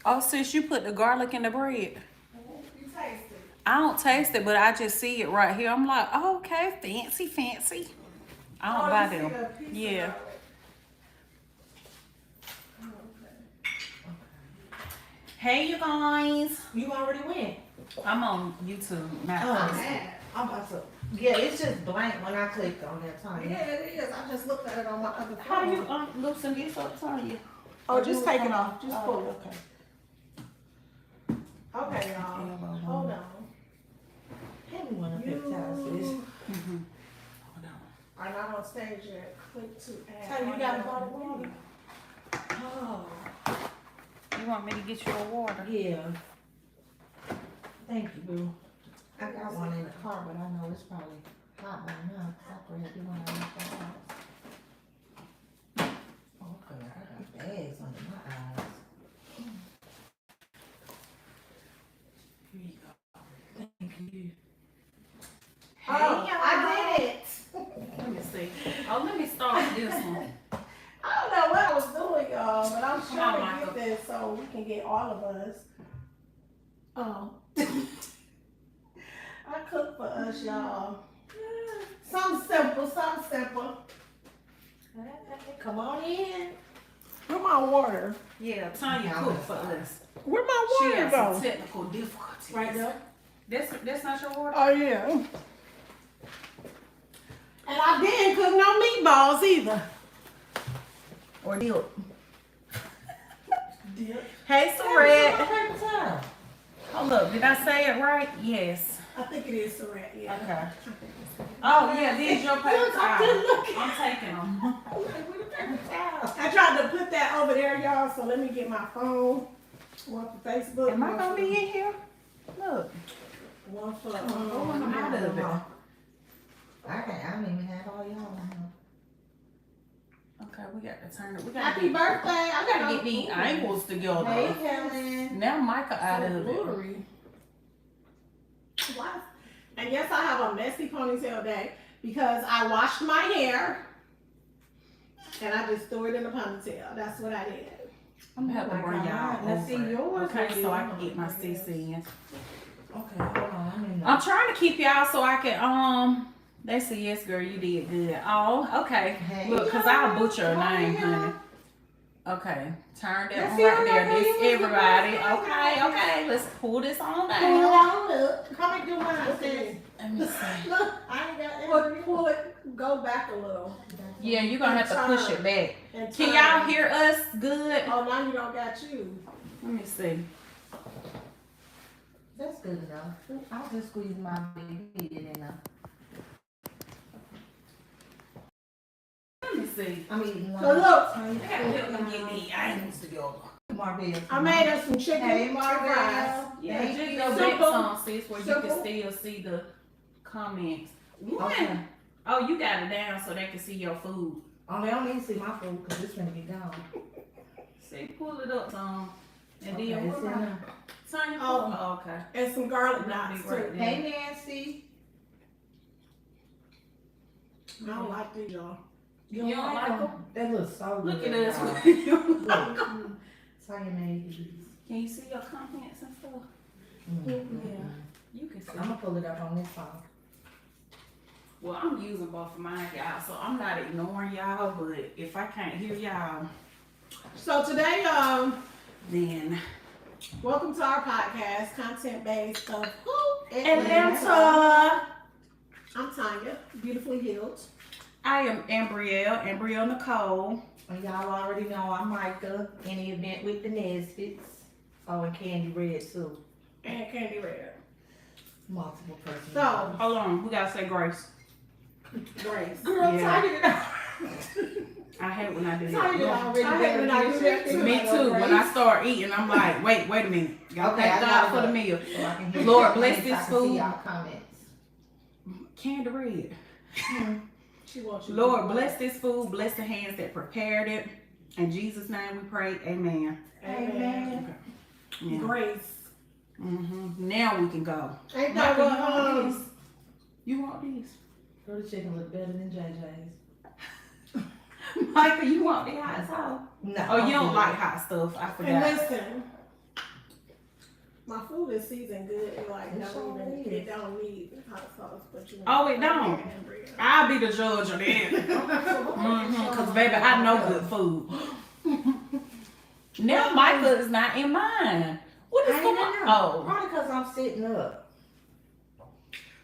Oh, sis, you put the garlic in the bread. You taste it. I don't taste it, but I just see it right here. I'm like, oh, okay, fancy, fancy. I don't buy You see them. a piece of Yeah. garlic. Hey, you guys. You already went. I'm on YouTube now. Oh, man. I'm about to. Yeah, it's just blank when I clicked on that time. Yeah, it is. I just looked at it on my other phone. How you loosen this up, Tanya? Oh, just take it off. Just pull it. Okay. Okay, y'all. Hold on. Hand me one of them towels, sis. Mm-hmm. Hold on. I'm not on stage yet. Click to add. Tell you got a bottle of water. Oh. You want me to get you a water? Yeah. Thank you, boo. I got one in the car, but I know it's probably hot by now. I forgot the one I left at the house. Okay, I got bags under my eyes. Here you go. Thank you. Oh, I did it. Let me see. Oh, let me start with this one. I don't know what I was doing, y'all, but I'm Come trying on, to get this so we can get all of us. Oh. I cook for us, y'all. Something simple, something simple. Come on in. Where my water? Yeah, Tanya cooked for us. Where my She water had some go? technical difficulties. Right there. That's not your water? Oh yeah. And I didn't cook no meatballs either. Or dip. Dip. Hey, Red. Saret. Hold up, did I say it right? Yes. I think it is Sarat, yeah. Okay. Oh, yeah, these your paper Look, I'm towels. just looking. I'm taking them. I tried to put that over there, y'all, so let me get my phone. One for Facebook. Am I one gonna for- be in here? Look. One for, I'm out of it. I don't even have all y'all on here. Okay, we got to turn it. We got Happy birthday. I gotta get these angles together. Hey, Helen. Now Micah out of it. Glittery. Why? And yes, I have a messy ponytail day because I washed my hair and I just threw it in a ponytail. That's what I did. I'm gonna have to bring y'all Let's see over. yours. Okay, so I can get my sis in. Okay, hold on. I'm in I'm trying to keep y'all so I can they say yes, girl, you did good. Oh, okay. Hey, Look, cause I'll y'all. butcher a name, Hi, honey. Okay, turn that Let's one see right what there. I got This you with everybody. the birthday. Okay. Let's pull this on Pull it down. on up. Come and do mine, sis. Let me see. Look, I ain't got Pull it, go back a little. Yeah, you're gonna have to push it back. And Can turn. y'all hear us good? Oh, now you don't got you. Let me see. That's good enough. I'll just squeeze my baby in there. Let me see. I'm eating one. So look, I gotta help them get these angles together. Marvel. I made us some chicken Hey, fried Marvel. rice. Yeah, Thank just you. go back Simple. some, sis, where you can Simple. still see the comments. Okay. One. Oh, you got it down so they can see your food. Oh, they don't need to see my food because it's gonna be gone. See, pull it up some. And Okay, then it's in there. turn your Oh. oh, okay. And some garlic That'll knots be right too. there. Hey, Nancy. I don't like these, y'all. You don't like them? They look so good. Look at us. y'all. You don't like 'em. Look. Tanya made these. Can you see your comments and stuff? Yeah. You can see. I'm gonna pull it up on this phone. Well, I'm using both of mine, y'all, so I'm not ignoring y'all, but if I can't hear y'all, So today, then welcome to our podcast, Content Based of Atlanta. I'm Tanya, beautifully healed. I am Ambrielle Nicole. And y'all already know I'm Micah. In the event with the Nesbits. Oh, and Candy Red too. And Candy Red. Multiple personalities. So, Hold on, we gotta say grace. Grace. girl, Yeah. Tanya. I hate when I do Tanya that. already I hate when I do that too. Me too. When I start eating, I'm like, wait a minute. Y'all Okay, thank I God got for it. the meal. So I can hear Lord, your bless comments, this I can food. See y'all comments. Candy red. She wants you Lord, to bless this food. Bless the hands that prepared it. In Jesus' name we pray. Amen. Amen. Yeah. Grace. Now we can go. Ain't that Michael, what, you want these? You want these? Girl, the chicken look better than JJ's. Michael, you want the hot sauce? No. Oh, you I'm don't good. like hot stuff. I And forgot. listen, My food is seasoned good. It like It don't sure even, is. it don't need hot sauce, but you. Oh, it don't? I'll be the judge of that. Cause baby, I know good food. Now Micah is not in mine. What is I going ain't on? know. Oh, Probably because I'm sitting up.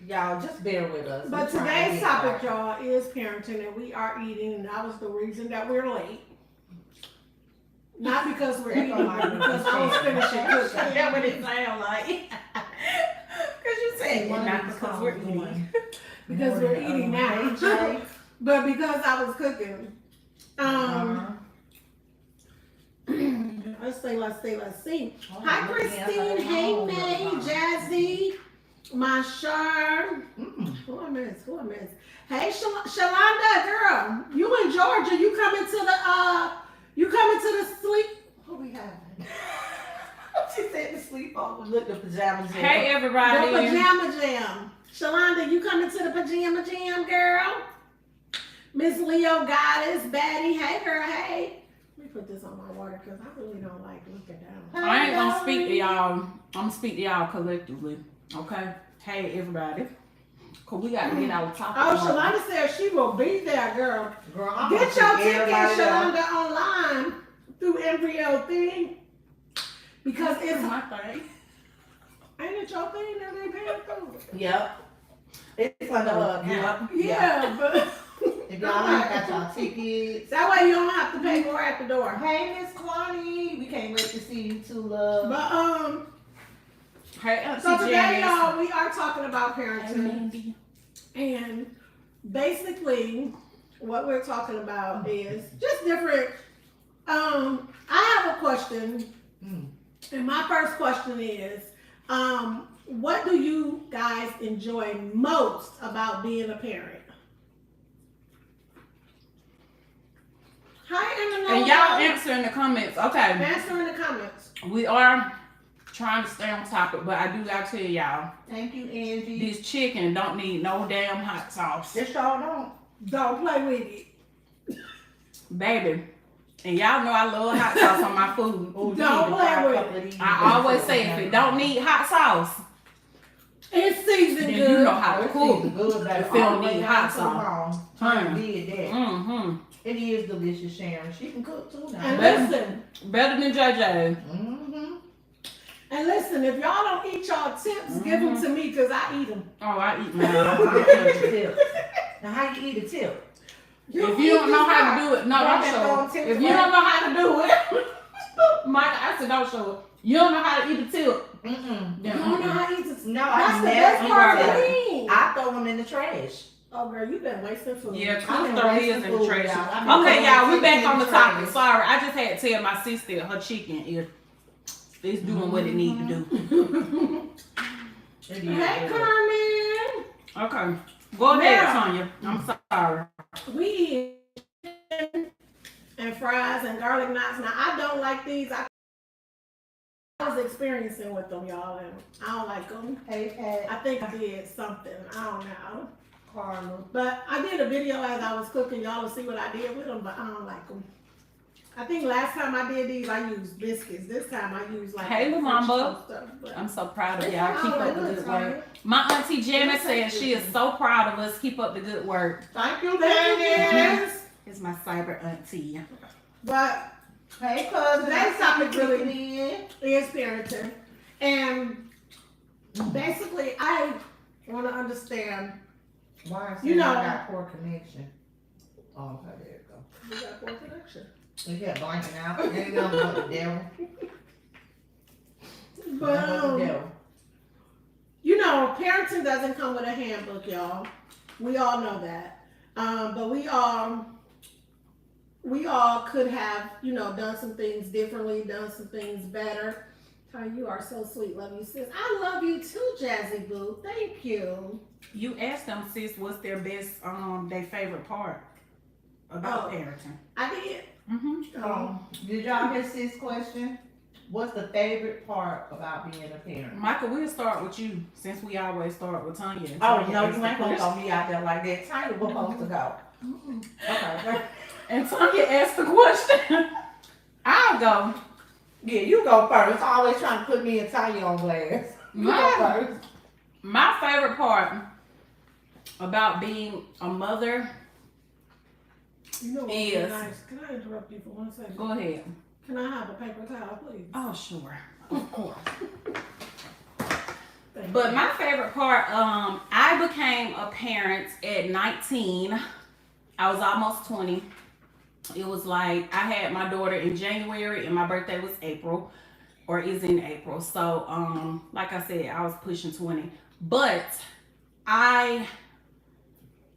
Y'all just bear with us. But We trying to today's get topic, right. y'all, is parenting, and we are eating, and that was the reason that we're late. Not because we're eating, but because I was finishing cooking. that's what it sound like. Cause you said One not of these because calls we're eating. doing Because more we're than the eating other now. one. Hey, Jay. But because I was cooking. Let's see. Oh, Hi, look at Christine. that. Hey, Oh, May, wow. Jazzy, Mashar. Who I miss? Hey, Shalonda, girl, you in Georgia? You coming to the sleep? What we having? She said to sleep over. Look, the pajamas. Hey The everybody. pajama jam. Shalonda, you coming to the pajama jam, girl? Miss Leo Goddess, Batty. Hey, girl. Hey. Let me put this on my water because I really don't like looking down. I ain't gonna speak to y'all. I'm gonna speak to y'all collectively. Okay? Hey everybody. Cause we gotta get our topic. Oh, on. Shalonda said she will be there, girl. Girl, I'm Get gonna your see ticket, everybody else. Shalonda, online through Embryo thing. Because It's it's, my thing. ain't it your thing that they paying for? Yep. It's under her account. Yeah, but If y'all ain't got y'all tickets. that way you don't have to pay more at the door. Hey, Miss Kwani. We can't wait to see you too, love. But Hey Auntie so today, Janice. y'all, we are talking about Hey parenting, Mandy. and basically, what we're talking about is just different. I have a question, and my first question is, what do you guys enjoy most about being a parent? Hi, And y'all answer in the comments. Okay. Answer in the comments. We are trying to stay on topic, but I do gotta tell y'all, Thank you, Angie. this chicken don't need no damn hot sauce. This y'all don't. Don't play with it. Baby. And y'all know I love hot sauce on my food. Oh, Don't play with it. I always say if it don't need hot sauce, It's seasoned then good. you know how to cook. Good, baby. If it don't All the way need down hot to sauce. wrong. Honey. Did that. Mm-hmm. It is delicious, Sharon. She can cook too now. And Better- listen, Better than JJ. Mm-hmm. and listen, if y'all don't eat y'all tips, give them to me because I eat them. Oh, I eat Now, mine. how you eat a tip? If you don't know how to do it, no, don't show it. If you don't know how to do it, Mike, I said don't show it. You don't know how to eat a tip. Mm-mm. You don't know how to eat this. No, That's I the never best eat part a of tip. me. I throw them in the trash. Oh, girl, you been wasting food. Yeah, I've Cliff been throw his wasting in the food, trash. y'all. I've been Okay, throwing y'all, we chicken back in on the the topic. trash. Sorry, I just had to tell my sister her chicken is it's doing what it need to do. It is Hey, good. Carmen. Okay, go ahead, Now- Sonya. I'm sorry. We eat chicken and fries and garlic knots. Now, I don't like these. I was experiencing with them, y'all, and I don't like them. Hey, Pat, I think I did something. I don't know. Carla. But I did a video as I was cooking. Y'all will see what I did with them, but I don't like them. I think last time I did these, I used biscuits. This time I used like Hey, French Lamamba. toast stuff, but- I'm so proud of It's y'all. Keep all up the good, good Sonya. work. My auntie Janet said she is so proud of us. Keep up the good work. Thank you, Thank you, Janice. Janice. It's my cyber auntie. But Hey, cousin. Today's topic really- in. is parenting. And basically, I want to understand. Why You know- I got poor connection. Oh, okay, there you go. We got poor connection. We got blanking out. There you go, what the devil. But, What the devil. you know, parenting doesn't come with a handbook, y'all. We all know that. But we all could have, you know, done some things differently, done some things better. Ty, you are so sweet. Love you, sis. I love you too, Jazzy Boo. Thank you. You asked them, sis, what's their best, their favorite part about Oh. parenting. I did. Mm-hmm. Did y'all hear sis' question? What's the favorite part about being a parent? Michael, we'll start with you since we always start with Tanya. And Oh, Tanya no, asked you the ain't gonna question. throw me out there like that. Tanya, we're supposed to go. Okay. And Tanya asked the question. I'll go. Yeah, you go first. Always trying to put me and Tanya on blast. You go first. My favorite part about being a mother You know what would be is. nice? Can I interrupt you for 1 second? Go ahead. Can I have a paper towel, please? Oh, sure. Of course. Thank But you. my favorite part, I became a parent at 19. I was almost 20. It was like I had my daughter in January and my birthday was April, or is in April. So, like I said, I was pushing 20. But I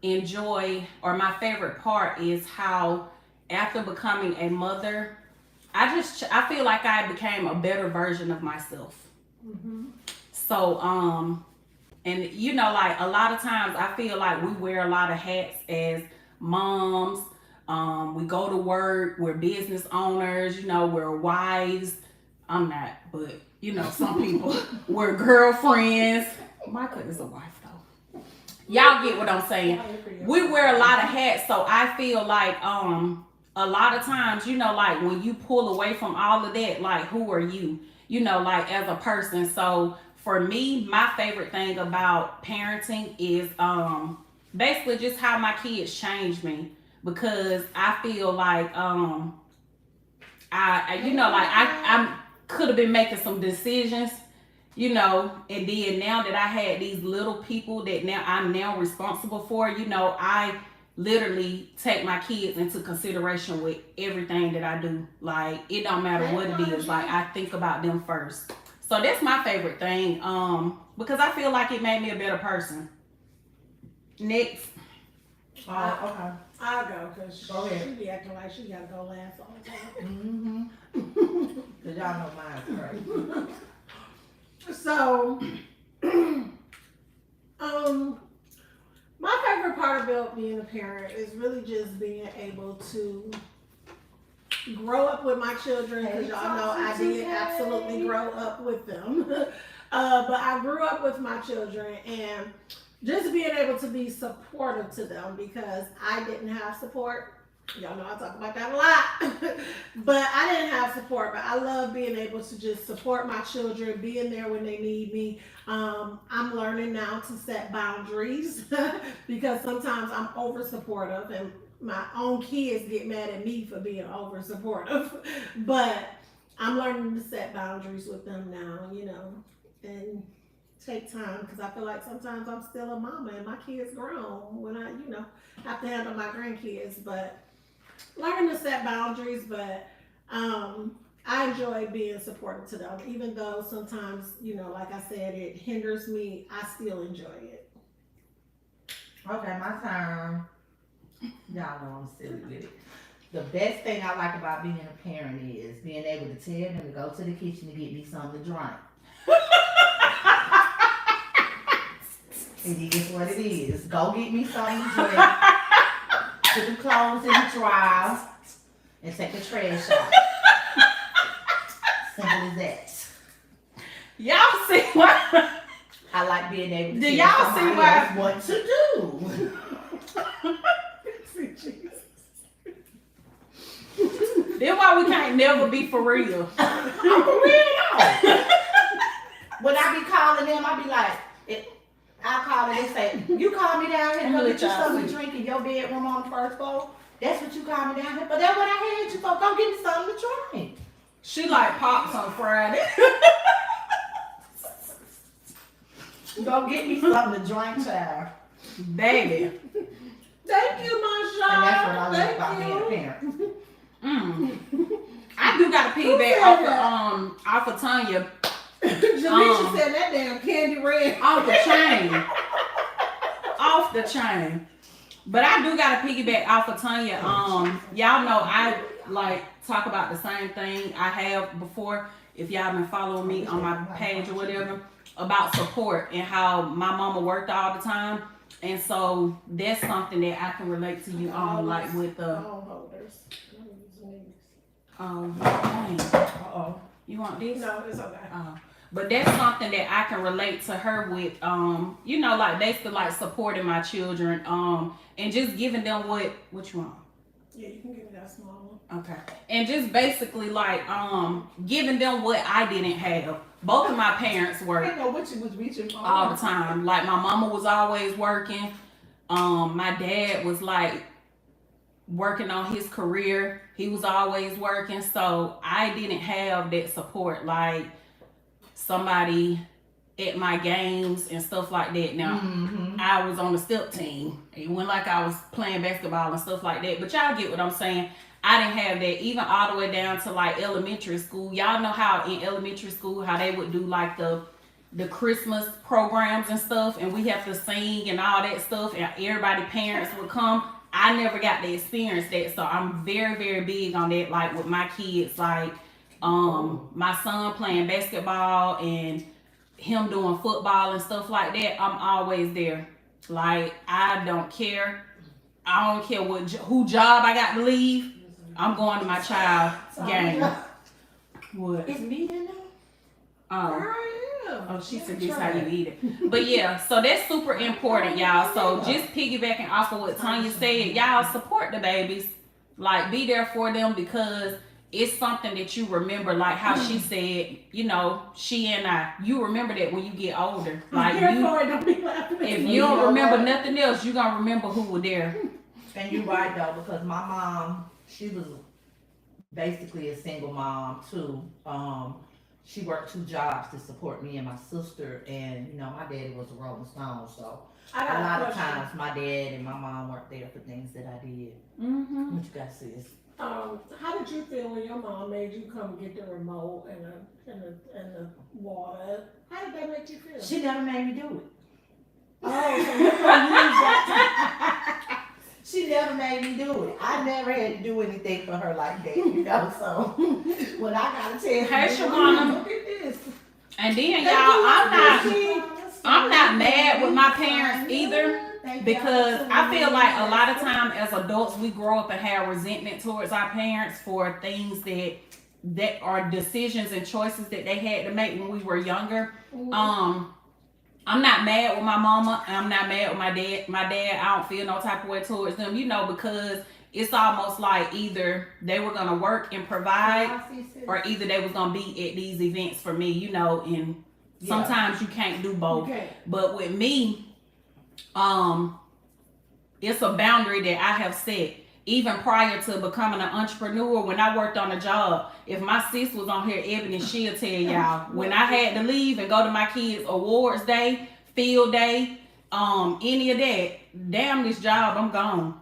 enjoy, or my favorite part is how after becoming a mother, I feel like I became a better version of myself. Mm-hmm. So, and you know, like a lot of times I feel like we wear a lot of hats as moms. We go to work, we're business owners, you know, we're wives. I'm not, but you know, some people we're girlfriends. Micah is a wife though. Y'all get what I'm saying. We wear a lot of hats, so I feel like a lot of times, you know, like when you pull away from all of that, like who are you? You know, like as a person. So for me, my favorite thing about parenting is basically just how my kids changed me, because I feel like I you know, like I could have been making some decisions, you know, and then now that I had these little people that now I'm now responsible for, you know, I literally take my kids into consideration with everything that I do. Like it don't matter what it is, like I think about them first. So that's my favorite thing, because I feel like it made me a better person. Next. Okay. I'll go because Go ahead. she be acting like she gotta go last all the time. Mm-hmm. Cause y'all know mine's crazy. So, my favorite part about being a parent is really just being able to grow up with my children, because y'all know I did absolutely grow up with them. But I grew up with my children, and just being able to be supportive to them, because I didn't have support. Y'all know I talk about that a lot. But I didn't have support, but I love being able to just support my children, being there when they need me. I'm learning now to set boundaries because sometimes I'm over supportive and my own kids get mad at me for being over supportive. But I'm learning to set boundaries with them now, you know, and take time, because I feel like sometimes I'm still a mama and my kids grown when I, you know, have to handle my grandkids. But learning to set boundaries, but I enjoy being supportive to them, even though sometimes, you know, like I said, it hinders me. I still enjoy it. Okay, my turn. Y'all know I'm silly with it. The best thing I like about being a parent is being able to tell them to go to the kitchen to get me something to drink. And you guess what it is? Go get me something to drink. Put the clothes in the dryer and take the trash out. Simple as that. Y'all see what? I like being able to Do tell y'all see somebody why- else what to do. That's why we can't never be for real. I'm for real though. When I be calling them, I be like, I call and they say, you call me down here to go get you something to drink in your bedroom on the first floor. That's what you call me down here. But that's what I had you for. Go get me something to drink. She like pops on Friday. Go get me something to drink, child. Baby. Thank you, my And that's what I child. love about Thank being a you. Mm. I do got a piggyback off of Tanya. Jamisha said that damn candy red. Off the chain. Off the chain. But I do got a piggyback off of Tanya. Y'all know I like talk about the same thing I have before. If y'all been following me on my page or whatever, about support and how my mama worked all the time. And so that's something that I can relate to you on, like with the holders. dang. Uh-oh. You want this? No, it's okay. But that's something that I can relate to her with, you know, like basically like supporting my children, and just giving them what you want. Yeah, you can give me that small one. Okay. And just basically like giving them what I didn't have. Both of my parents I worked didn't know what you was reaching for. all the time. Like my mama was always working. My dad was like working on his career. He was always working. So I didn't have that support like somebody at my games and stuff like that. Now, I was on the step team. It wasn't like I was playing basketball and stuff like that. But y'all get what I'm saying. I didn't have that even all the way down to like elementary school. Y'all know how in elementary school how they would do like the Christmas programs and stuff, and we have to sing and all that stuff, and everybody parents would come. I never got to experience that, so I'm very very big on that. Like with my kids, like my son playing basketball and him doing football and stuff like that, I'm always there. Like I don't care. I don't care who job I got to leave. I'm going to my child game. What? Is meat in there? Oh, she said this how you eat it. But yeah, so that's super important, y'all. So just piggybacking off of what Tanya said, y'all support the babies. Like be there for them because it's something that you remember, like how she said, you know, she and I, you remember that when you get older. Like if you don't remember nothing else, you're gonna remember who were there. And you're right though, because my mom, she was basically a single mom too. She worked 2 jobs to support me and my sister, and you know my daddy was a Rolling Stone, so a lot of times my dad and my mom weren't there for things that I did. What you got, sis? How did you feel when your mom made you come get the remote and the water? How did that make you feel? She never made me do it. Oh, so you gonna use that? She never made me do it. I never had to do anything for her like that, you know. So when I gotta tell you, Hey, Shawana. look at this. And then y'all, I'm not mad with my parents either. Because I feel like a lot of time as adults we grow up and have resentment towards our parents for things that are decisions and choices that they had to make when we were younger. I'm not mad with my mama. I'm not mad with my dad. My dad, I don't feel no type of way towards them, you know, because it's almost like either they were gonna work and provide, or either they was gonna be at these events for me, you know. And sometimes you can't do both. But with me, it's a boundary that I have set even prior to becoming an entrepreneur. When I worked on a job, if my sis was on here, Ebony, she'll tell y'all, when I had to leave and go to my kids' awards day, field day, any of that, damn this job, I'm gone.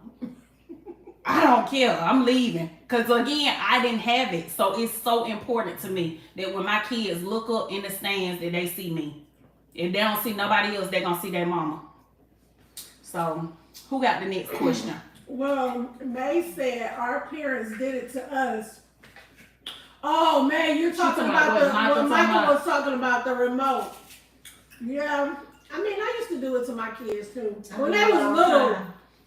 I don't care, I'm leaving. Because again, I didn't have it. So it's so important to me that when my kids look up in the stands that they see me. If they don't see nobody else, they're going to see their mama. So, who got the next question? Well, May said our parents did it to us. Oh man, you're talking about what Michael was talking about, the remote. Yeah, I mean I used to do it to my kids too when they was little.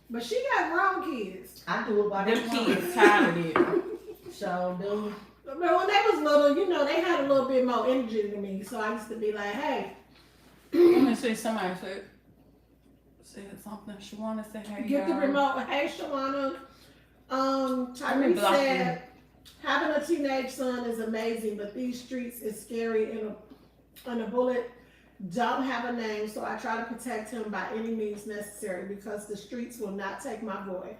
But she got grown kids. I do it by them kids tired of it. So do. But when they was little, you know, they had a little bit more energy than me. So I used to be like, hey. Let me see, somebody said something. Shawana said, hey, get the remote. Hey, Shawana. Tyree said, having a teenage son is amazing, but these streets is scary, and a bullet don't have a name, so I try to protect him by any means necessary because the streets will not take my boy.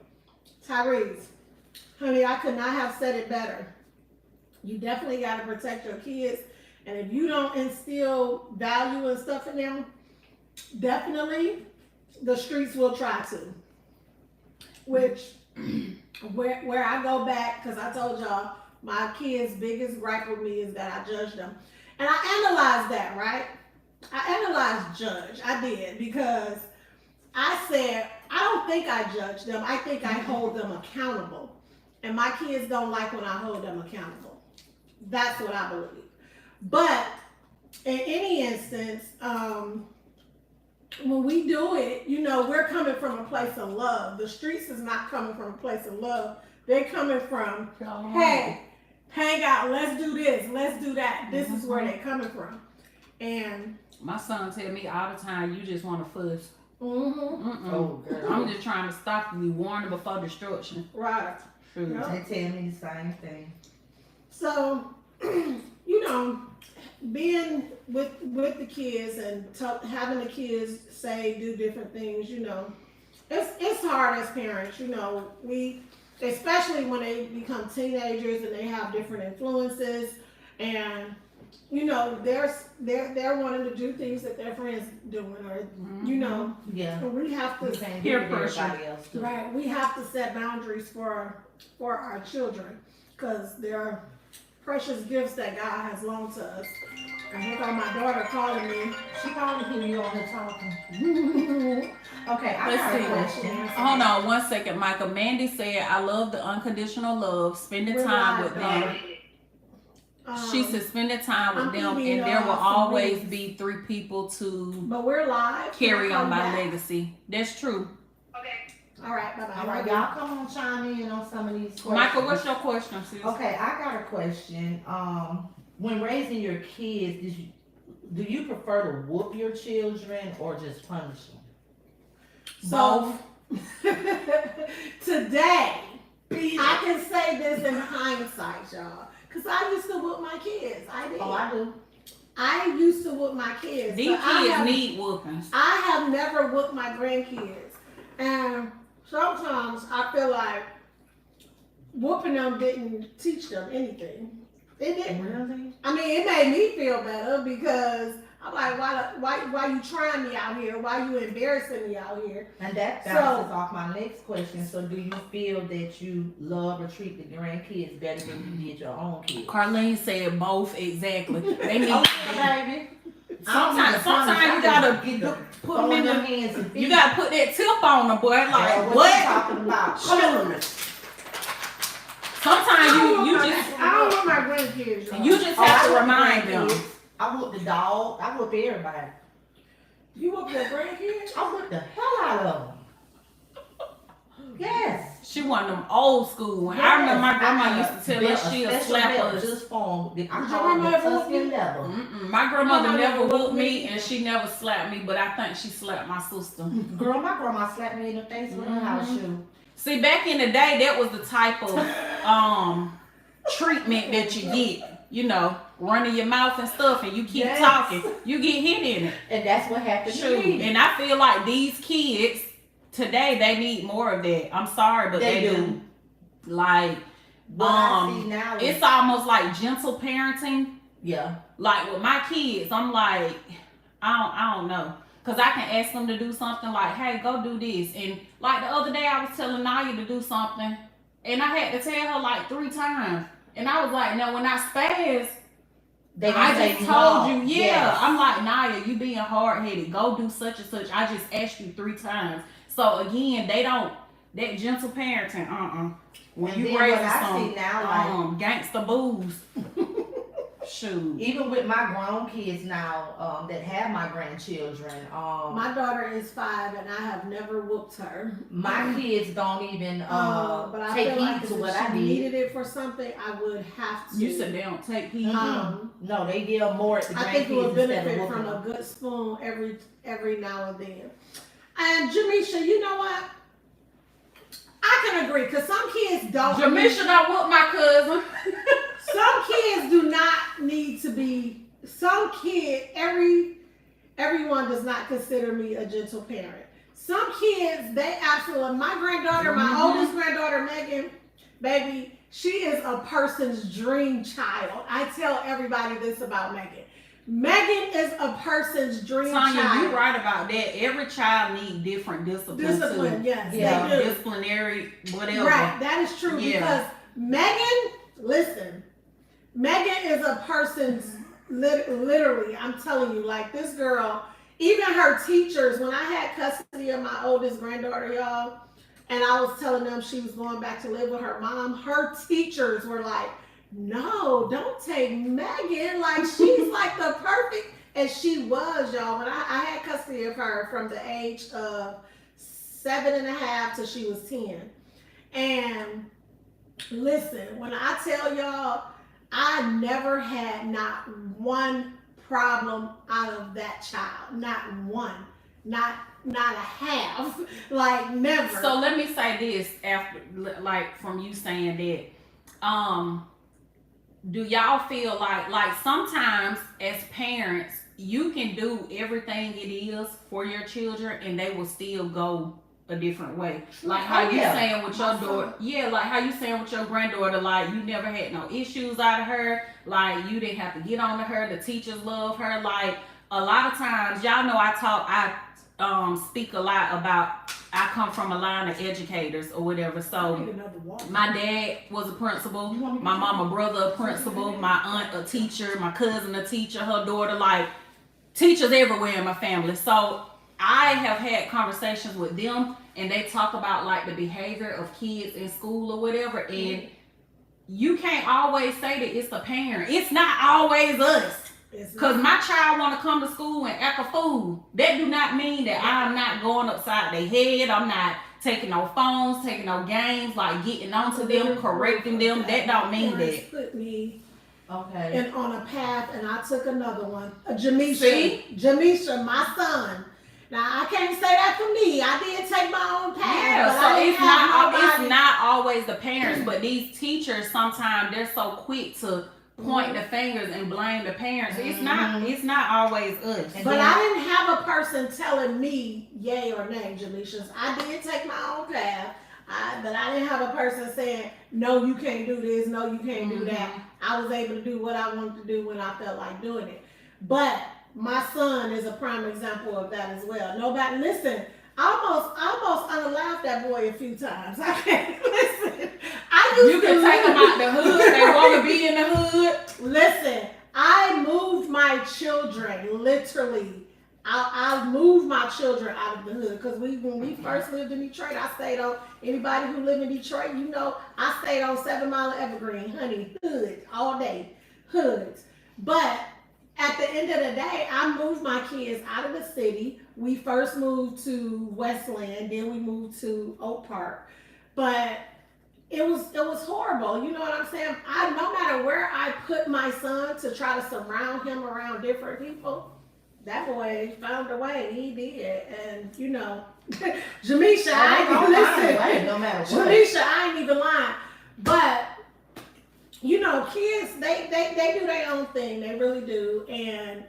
Tyrese, honey, I could not have said it better. You definitely got to protect your kids, and if you don't instill value and stuff in them, definitely the streets will try to. Which, where I go back, because I told y'all, my kids' biggest gripe with me is that I judge them. And I analyzed that, right? I analyzed judge. I did, because I said, I don't think I judge them. I think I hold them accountable. And my kids don't like when I hold them accountable. That's what I believe. But in any instance, when we do it, you know, we're coming from a place of love. The streets is not coming from a place of love. They're coming from, hey, hang out, let's do this, let's do that. This is where they're coming from. And my son tell me all the time, you just want to fuss. Oh, girl. I'm just trying to stop you, warning before destruction. Right. True. Yep. They tell me the same thing. So, you know, being with the kids and having the kids say do different things, you know, it's hard as parents. You know, we especially when they become teenagers and they have different influences, and you know they're wanting to do things that their friends doing, or you know, Yeah. we have You to can't Peer do what pressure. everybody else do. right. We have to set boundaries for our children because they're precious gifts that God has loaned to us. And here got my daughter calling me. She probably hear you on here talking. Okay, I Let's got a see. question. Hold on 1 second, Michael. Mandy said, I love the unconditional love, spending We're time live, with them. She said, spending time with I'm them, eating, and there will some always wings. be 3 people to But we're live. carry Can I on come my back? legacy. That's true. All right, bye bye. All right, y'all come on, chime in on some of these questions. Michael, what's your question, sis? Okay, I got a question. When raising your kids, do you prefer to whoop your children or just punish them? So today, I can say this in hindsight, y'all, because I used to whoop my kids. I did. Oh, I do. I used to whoop my kids. These but I kids have- need whoopings. I have never whooped my grandkids. And sometimes I feel like whooping them didn't teach them anything. It didn't. Really? I mean, it made me feel better because I'm like, why you trying me out here? Why you embarrassing me out here? And that bounces off my next question. So, do you feel that you love or treat the grandkids better than you did your own kids? Carlene said both exactly. They need. Okay, baby. Sometimes you gotta put them in your the. hands and feet. You gotta put that tip on the boy. Like What you what? talking about? Shoot. Sometimes you just I don't want my grandkids. y'all. you just Oh, have I to whoop remind the them. grandkids. I whoop the dog. I whoop everybody. You whoop your grandkids? I whoop the hell out of them. Yes. She one of them old school ones. I remember my grandma used to tell us she'll slap us. Just for them. I Did call your it the grandma ever whoop Tuscan you? leather. My grandmother Grandma never never whooped whooped me, me. and she never slapped me, but I think she slapped my sister. Girl, my grandma slapped me in the face with her house shoe. See, back in the day, that was the type of treatment that you get. You know, running your mouth and stuff, and you keep Yes. talking, you get hit in it. And that's what happened to Shoot. me. And I feel like these kids today, they need more of that. I'm sorry, but they do. Like, What I see now it's almost like gentle parenting. yeah. Like with my kids, I'm like, I don't know. Cause I can ask them to do something like, hey, go do this. And like the other day I was telling Naya to do something, and I had to tell her like 3 times. And I was like, no, when I spaz, They I say just no. told you, yeah. Yes. I'm like, Naya, you being hard-headed. Go do such and such. I just asked you 3 times. So again, they don't, that gentle parenting, When And you then raise what I some see now, like gangsta booze, shoot. even with my grown kids now, that have my grandchildren, My daughter is 5, and I have never whooped her. my kids don't even But I take feel like heed to if what she I did. needed it for something, I would have to. You said they don't take heed. No, they give more at the I think it would grandkids instead of benefit whooping from a them. good spoon every now and then. And Jamisha, you know what? I can agree because some kids don't. Jamisha don't whoop my cousin. Some kids do not need to be. Some kid, everyone does not consider me a gentle parent. Some kids, they absolutely. My granddaughter, my oldest granddaughter, Megan, baby, she is a person's dream child. I tell everybody this about Megan. Megan is a person's dream Tanya, child. you right about that. Every child needs different discipline Discipline, too. yes, Yeah. they do. Disciplinary, whatever. Right, that is true Yeah. because Megan, listen, Megan is a person's literally. I'm telling you, like this girl, even her teachers. When I had custody of my oldest granddaughter, y'all, and I was telling them she was going back to live with her mom, her teachers were like, "No, don't take Megan. Like she's like the perfect." And she was, y'all. When I had custody of her from the age of 7.5 till she was 10. And listen, when I tell y'all, I never had not one problem out of that child. Not one. Not not a half. Like never. So let me say this after, like from you saying that, do y'all feel like sometimes as parents you can do everything it is for your children and they will still go a different way, like how you saying with your daughter, like how you saying with your granddaughter, like you never had no issues out of her, like you didn't have to get on to her, the teachers love her. Like a lot of times, y'all know I speak a lot about, I come from a line of educators or whatever. So my dad was a principal, my mama brother a principal, my aunt a teacher, my cousin a teacher, her daughter, like teachers everywhere in my family. So I have had conversations with them and they talk about like the behavior of kids in school or whatever, and you can't always say that it's the parent. It's not always us. Because my child want to come to school and act a fool. That do not mean that I'm not going upside their head. I'm not taking no phones, taking no games, like getting onto them, correcting them. That don't mean that. Put me Okay. and on a path, and I took another one. Jamisha. See? Jamisha, my son. Now I can't say that for me. I did take my own path. Yeah, but so I didn't it's have it's not always the parents, but these teachers sometimes they're so quick to point the fingers and blame the parents. It's not always us. But I didn't have a person telling me yay or nay, Jamisha. I did take my own path. But I didn't have a person saying, no, you can't do this, no, you can't do that. I was able to do what I wanted to do when I felt like doing it. But my son is a prime example of that as well. Nobody, listen, I almost unalived that boy a few times. I can't listen. You can take them out the hood. They want to be in the hood. Listen, I moved my children, literally. I moved my children out of the hood because when we first lived in Detroit, I stayed on, anybody who live in Detroit, you know, I stayed on 7 Mile of Evergreen, honey, hood, all day, hoods. But at the end of the day, I moved my kids out of the city. We first moved to Westland, then we moved to Oak Park. But it was horrible. You know what I'm saying? No matter where I put my son to try to surround him around different people, that boy found a way. He did. And you know, Jamisha, I ain't listen. No matter what. Jamisha, I ain't even lying. But you know, kids, they do their own thing. They really do. And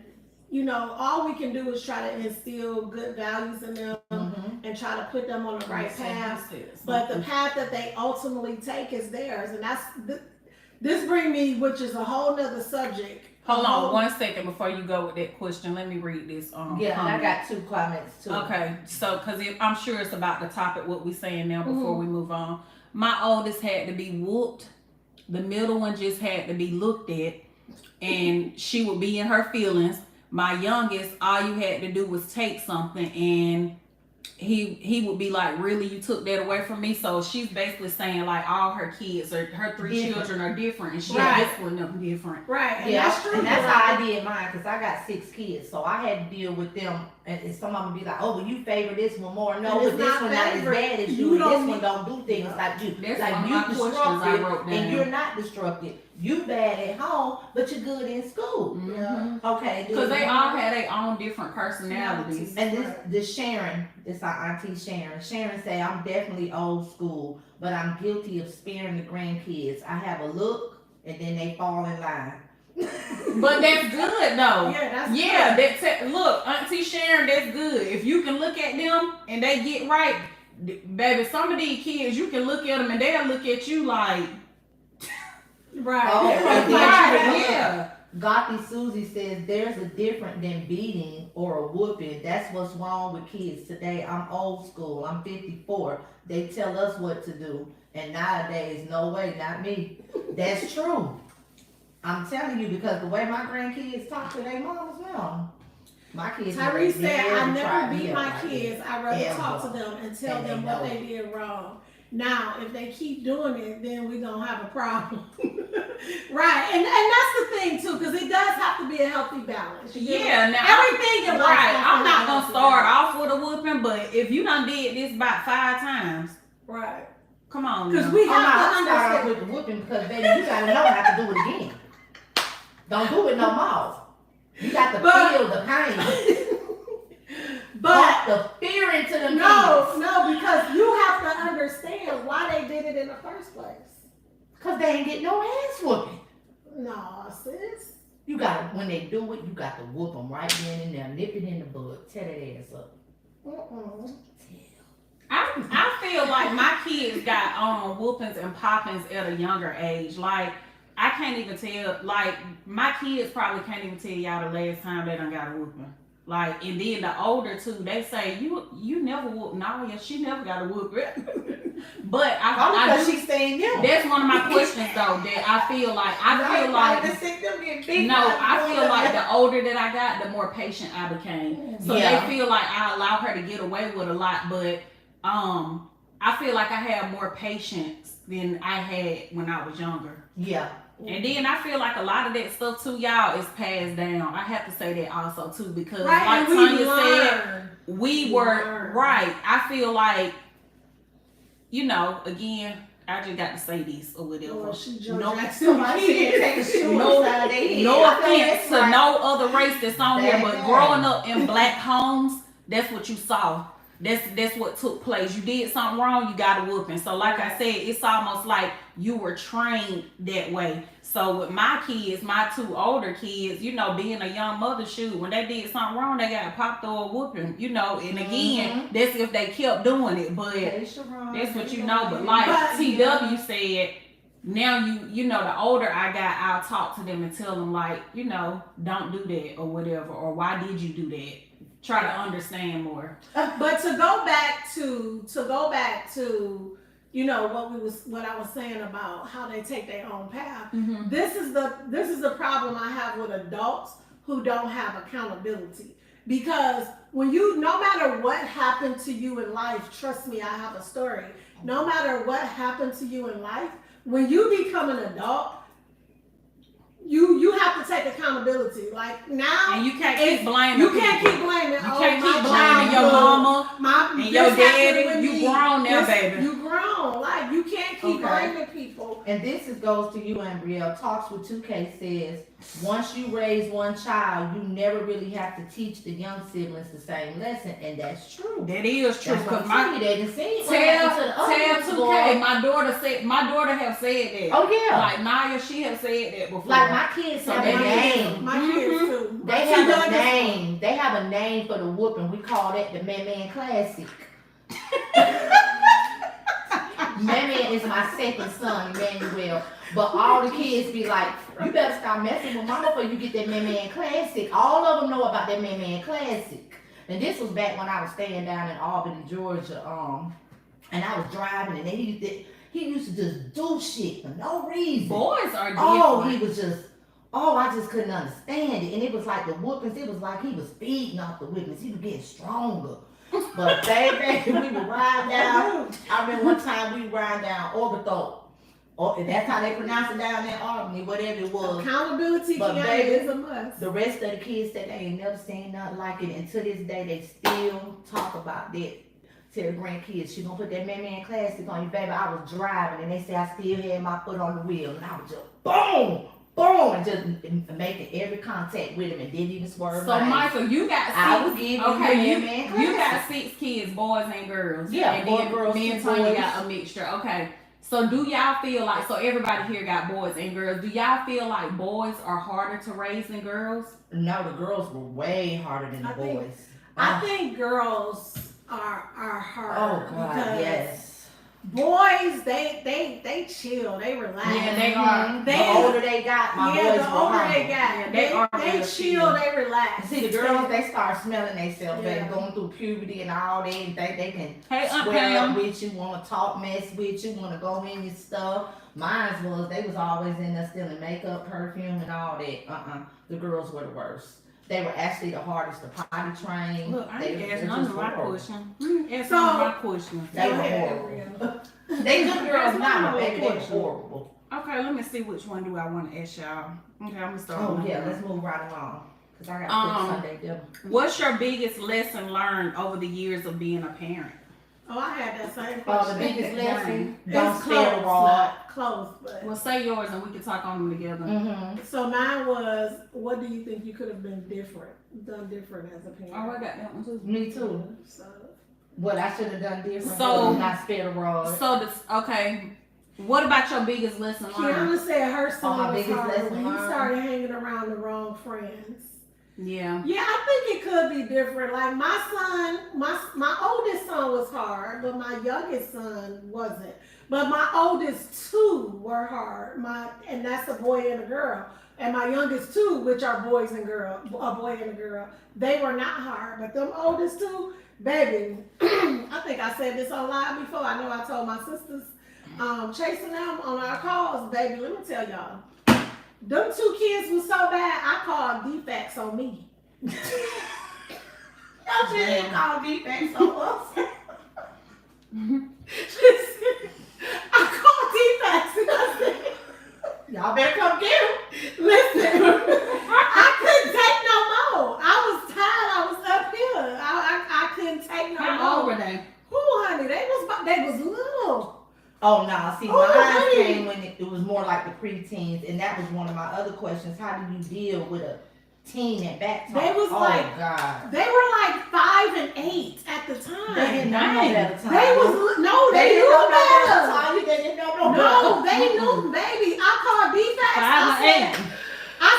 you know, all we can do is try to instill good values in them and try to put them on the right path. But the path that they ultimately take is theirs. And that's this brings me, which is a whole nother subject. Hold on 1 second before you go with that question. Let me read this. Yeah, and I got 2 comments too. Okay, so because I'm sure it's about the topic what we saying now before we move on. My oldest had to be whooped. The middle one just had to be looked at, and she would be in her feelings. My youngest, all you had to do was take something, and he would be like, really, you took that away from me? So she's basically saying like all her kids or her 3 children are different, and she disciplined them different. Right. And Yeah, that's true. and that's how I did mine, because I got 6 kids, so I had to deal with them. And some of them be like, oh, well, you favor this one more. No, but this one not as bad as you, and this one don't do things like you. That's like one of you my questions I wrote destructive, down. and you're not destructive. You bad at home, but you're good in school. Yeah. Okay. Because they all had their own different personalities. And this Sharon, this our auntie Sharon. Sharon say, I'm definitely old school, but I'm guilty of sparing the grandkids. I have a look, and then they fall in line. But that's good though. Yeah, that's good. Look, Auntie Sharon, that's good. If you can look at them and they get right, baby, some of these kids, you can look at them and they'll look at you like, Right. Oh, yeah. Gothy Susie says there's a difference than beating or a whooping. That's what's wrong with kids today. I'm old school. I'm 54. They tell us what to do. And nowadays, no way, not me. That's true. I'm telling you, because the way my grandkids talk to their moms now. My kids. Tyrese said, I never beat my like kids. I rather talk to them and tell And them they what know they did wrong. Now, if they keep doing it, then we're going to have a problem. Right. And that's the thing, too, because it does have to be a healthy balance. Yeah. Now, everything in life right. has to I'm have not a going to healthy start balance. off with a whooping, but if you done did this about 5 times, Right. come on. Because now. we I'm have not to gonna start off understand. with the whooping, because baby, you gotta know how to do it again. Don't do it no more. You got to feel the pain. But got the fear into them No, kids. no, because you have to understand why they did it in the first place. Cause they ain't get no ass whooping. No, sis. You gotta, when they do it, you got to whoop them right then and there, nip it in the bud, tear that ass up. I feel like my kids got whoopings and poppings at a younger age. Like I can't even tell. Like my kids probably can't even tell y'all the last time they done got a whooping. Like and then the older too, they say you never whooped Naya. She never got a whooping. But I Because do, she's saying young. that's one of my questions though. That I feel like I feel like the older that I got, the more patient I became. So Yeah. they feel like I allow her to get away with a lot, but I feel like I have more patience than I had when I was younger. Yeah. And then I feel like a lot of that stuff too, y'all, is passed down. I have to say that also too, because Right, like and we Tanya said, learn. we were right. I feel like, you know, again, I just got to say this or whatever. Well, she No, Somebody said take a shoe no, upside their head. no I think offense it's to like- no other race that's on here, but Bad. growing up in black homes, that's what you saw. That's what took place. You did something wrong, you got a whooping. So like I said, it's almost like you were trained that way. So with my kids, my two older kids, you know, being a young mother, shoot, when they did something wrong, they got popped or a whooping, you know. And again, that's if they kept doing it. But that's what you know. But like TW said, now you know, the older I got, I'll talk to them and tell them like, you know, don't do that or whatever, or why did you do that? Try to understand more. But to go back to you know what I was saying about how they take their own path. Mm-hmm. This is the problem I have with adults who don't have accountability. Because when no matter what happened to you in life, trust me, I have a story. No matter what happened to you in life, when you become an adult, you have to take accountability. Like now, and you can't keep blaming. You can't keep blaming. You can't keep blaming your mama and your daddy. You grown now, baby. You grown. Like you can't keep blaming people. And this goes to you, Ambrielle. Talks with 2K says, once you raise one child, you never really have to teach the young siblings the same lesson, and that's true. That is true. That's what Cause I'm telling you, they didn't see tell 2K. My daughter have said that. Oh yeah. Like Naya, she have said that before. Like my kids So have they a name. My kids too. They have a name. They have a name for the whooping. We call that the Man Classic. Man is my second son, Emmanuel. But all the kids be like, you better stop messing with mama before you get that Man Classic. All of them know about that Man Classic. And this was back when I was staying down in Albany, Georgia. And I was driving, and he used to just do shit for no reason. Boys are different. He was just, I just couldn't understand it. And it was like the whoopings, it was like he was feeding off the whoopings. He was getting stronger. But baby, we would ride down. I remember one time we ride down Orbital. And that's how they pronounce it down there, Albany, whatever it was. Accountability is a must. The rest of the kids said they ain't never seen nothing like it. And to this day, they still talk about that. Tell the grandkids, she gonna put that Man Classic on you, baby. I was driving, and they say I still had my foot on the wheel, and I was just boom, boom, and just making every contact with him, and didn't even swerve. So Michael, you got six. I would give you Man Classic. You got 6 kids, boys and girls. Yeah, and boy, then girls, me and two Tanya boys. got a mixture. Okay. So do y'all feel like, so everybody here got boys and girls, do y'all feel like boys are harder to raise than girls? No, the girls were way harder than the boys. I think girls are harder. Oh God, because yes. Boys, they chill, they relax. Yeah, they are. The older they got, my boys were the older humble. they got, Yeah, they are they real chill, they relax. See, the girls, they start smelling themselves, Yeah. baby, going through puberty and all that, and think they can Hey, Aunt swear Pam. up with you, want to talk mess with you, want to go in your stuff. Mine was, they was always in there stealing makeup, perfume, and all that. The girls were the worst. They were actually the hardest to potty train. Look, I They ain't were asking just none of my horrible. questions. Ask So- none of my questions. They were Go ahead, horrible. They good girls now, but baby, they were horrible. Okay, let me see which one do I want to ask y'all. Okay, I'm gonna start. Oh with yeah, number let's move right along. Cause I got to cook Sunday dinner. What's your biggest lesson learned over the years of being a parent? Oh, I had that same The question. biggest lesson, It's don't close, spare the rod. not close, but. Well, say yours and we can talk on them together. Mm-hmm. So mine was, what do you think you could have done different as a parent? Oh, I got that one too. Me too. So, What I should have done different. So- not spare the rod. So this okay. What about your biggest lesson learned? Kiana said her son my was biggest hard lesson when he learned. started hanging around the wrong friends. Yeah. Yeah, I think it could be different. Like my son, my oldest son was hard, but my youngest son wasn't. But my oldest two were hard. And that's a boy and a girl. And my youngest two, which are boys and girl, a boy and a girl, they were not hard. But them oldest two, baby, I think I said this on live before. I know I told my sisters, chasing them on our calls, baby. Let me tell y'all. Them two kids was so bad, I called defects on me. Y'all didn't call defects on us. I called defects and I said, y'all better come get him. Listen, I couldn't take no more. I was tired. I was up here. I couldn't take no more. How old were they? Who, honey? They was little. Oh no, see, Oh, mine honey. came when it was more like the preteens, and that was one of my other questions. How do you deal with a teen at back talk? They was oh, like- God. They were like 5 and 8 at the time. They didn't know Dang. better time. They was no, They they didn't knew know better better. time. They didn't know no No, better. they knew, baby. I called defects. 5 and 8. I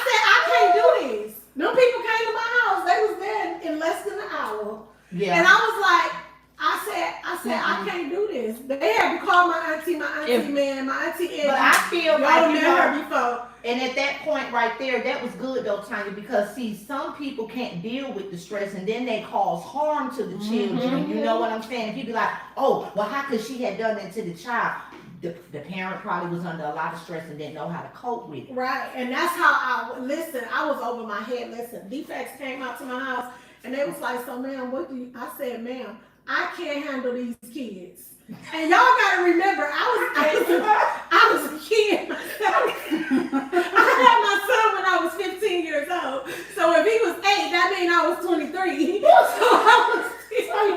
can't do this. Them people came to my house. They was there in less than an hour, Yeah. and I was like, I said, I can't do this. They had to call my auntie man, my auntie Eddie. But I feel Y'all like, met her before. and at that point right there, that was good though, Tanya, because see, some people can't deal with the stress and then they cause harm to the children. You know what I'm saying? If you be like, oh, well, how could she have done that to the child? The parent probably was under a lot of stress and didn't know how to cope with it. Right, and that's how listen, I was over my head. Listen, defects came out to my house and they was like, so ma'am, what do you, I said, ma'am, I can't handle these kids. And y'all gotta remember, I was a kid myself. I had my son when I was 15 years old. So if he was 8, that means I was 23. So I was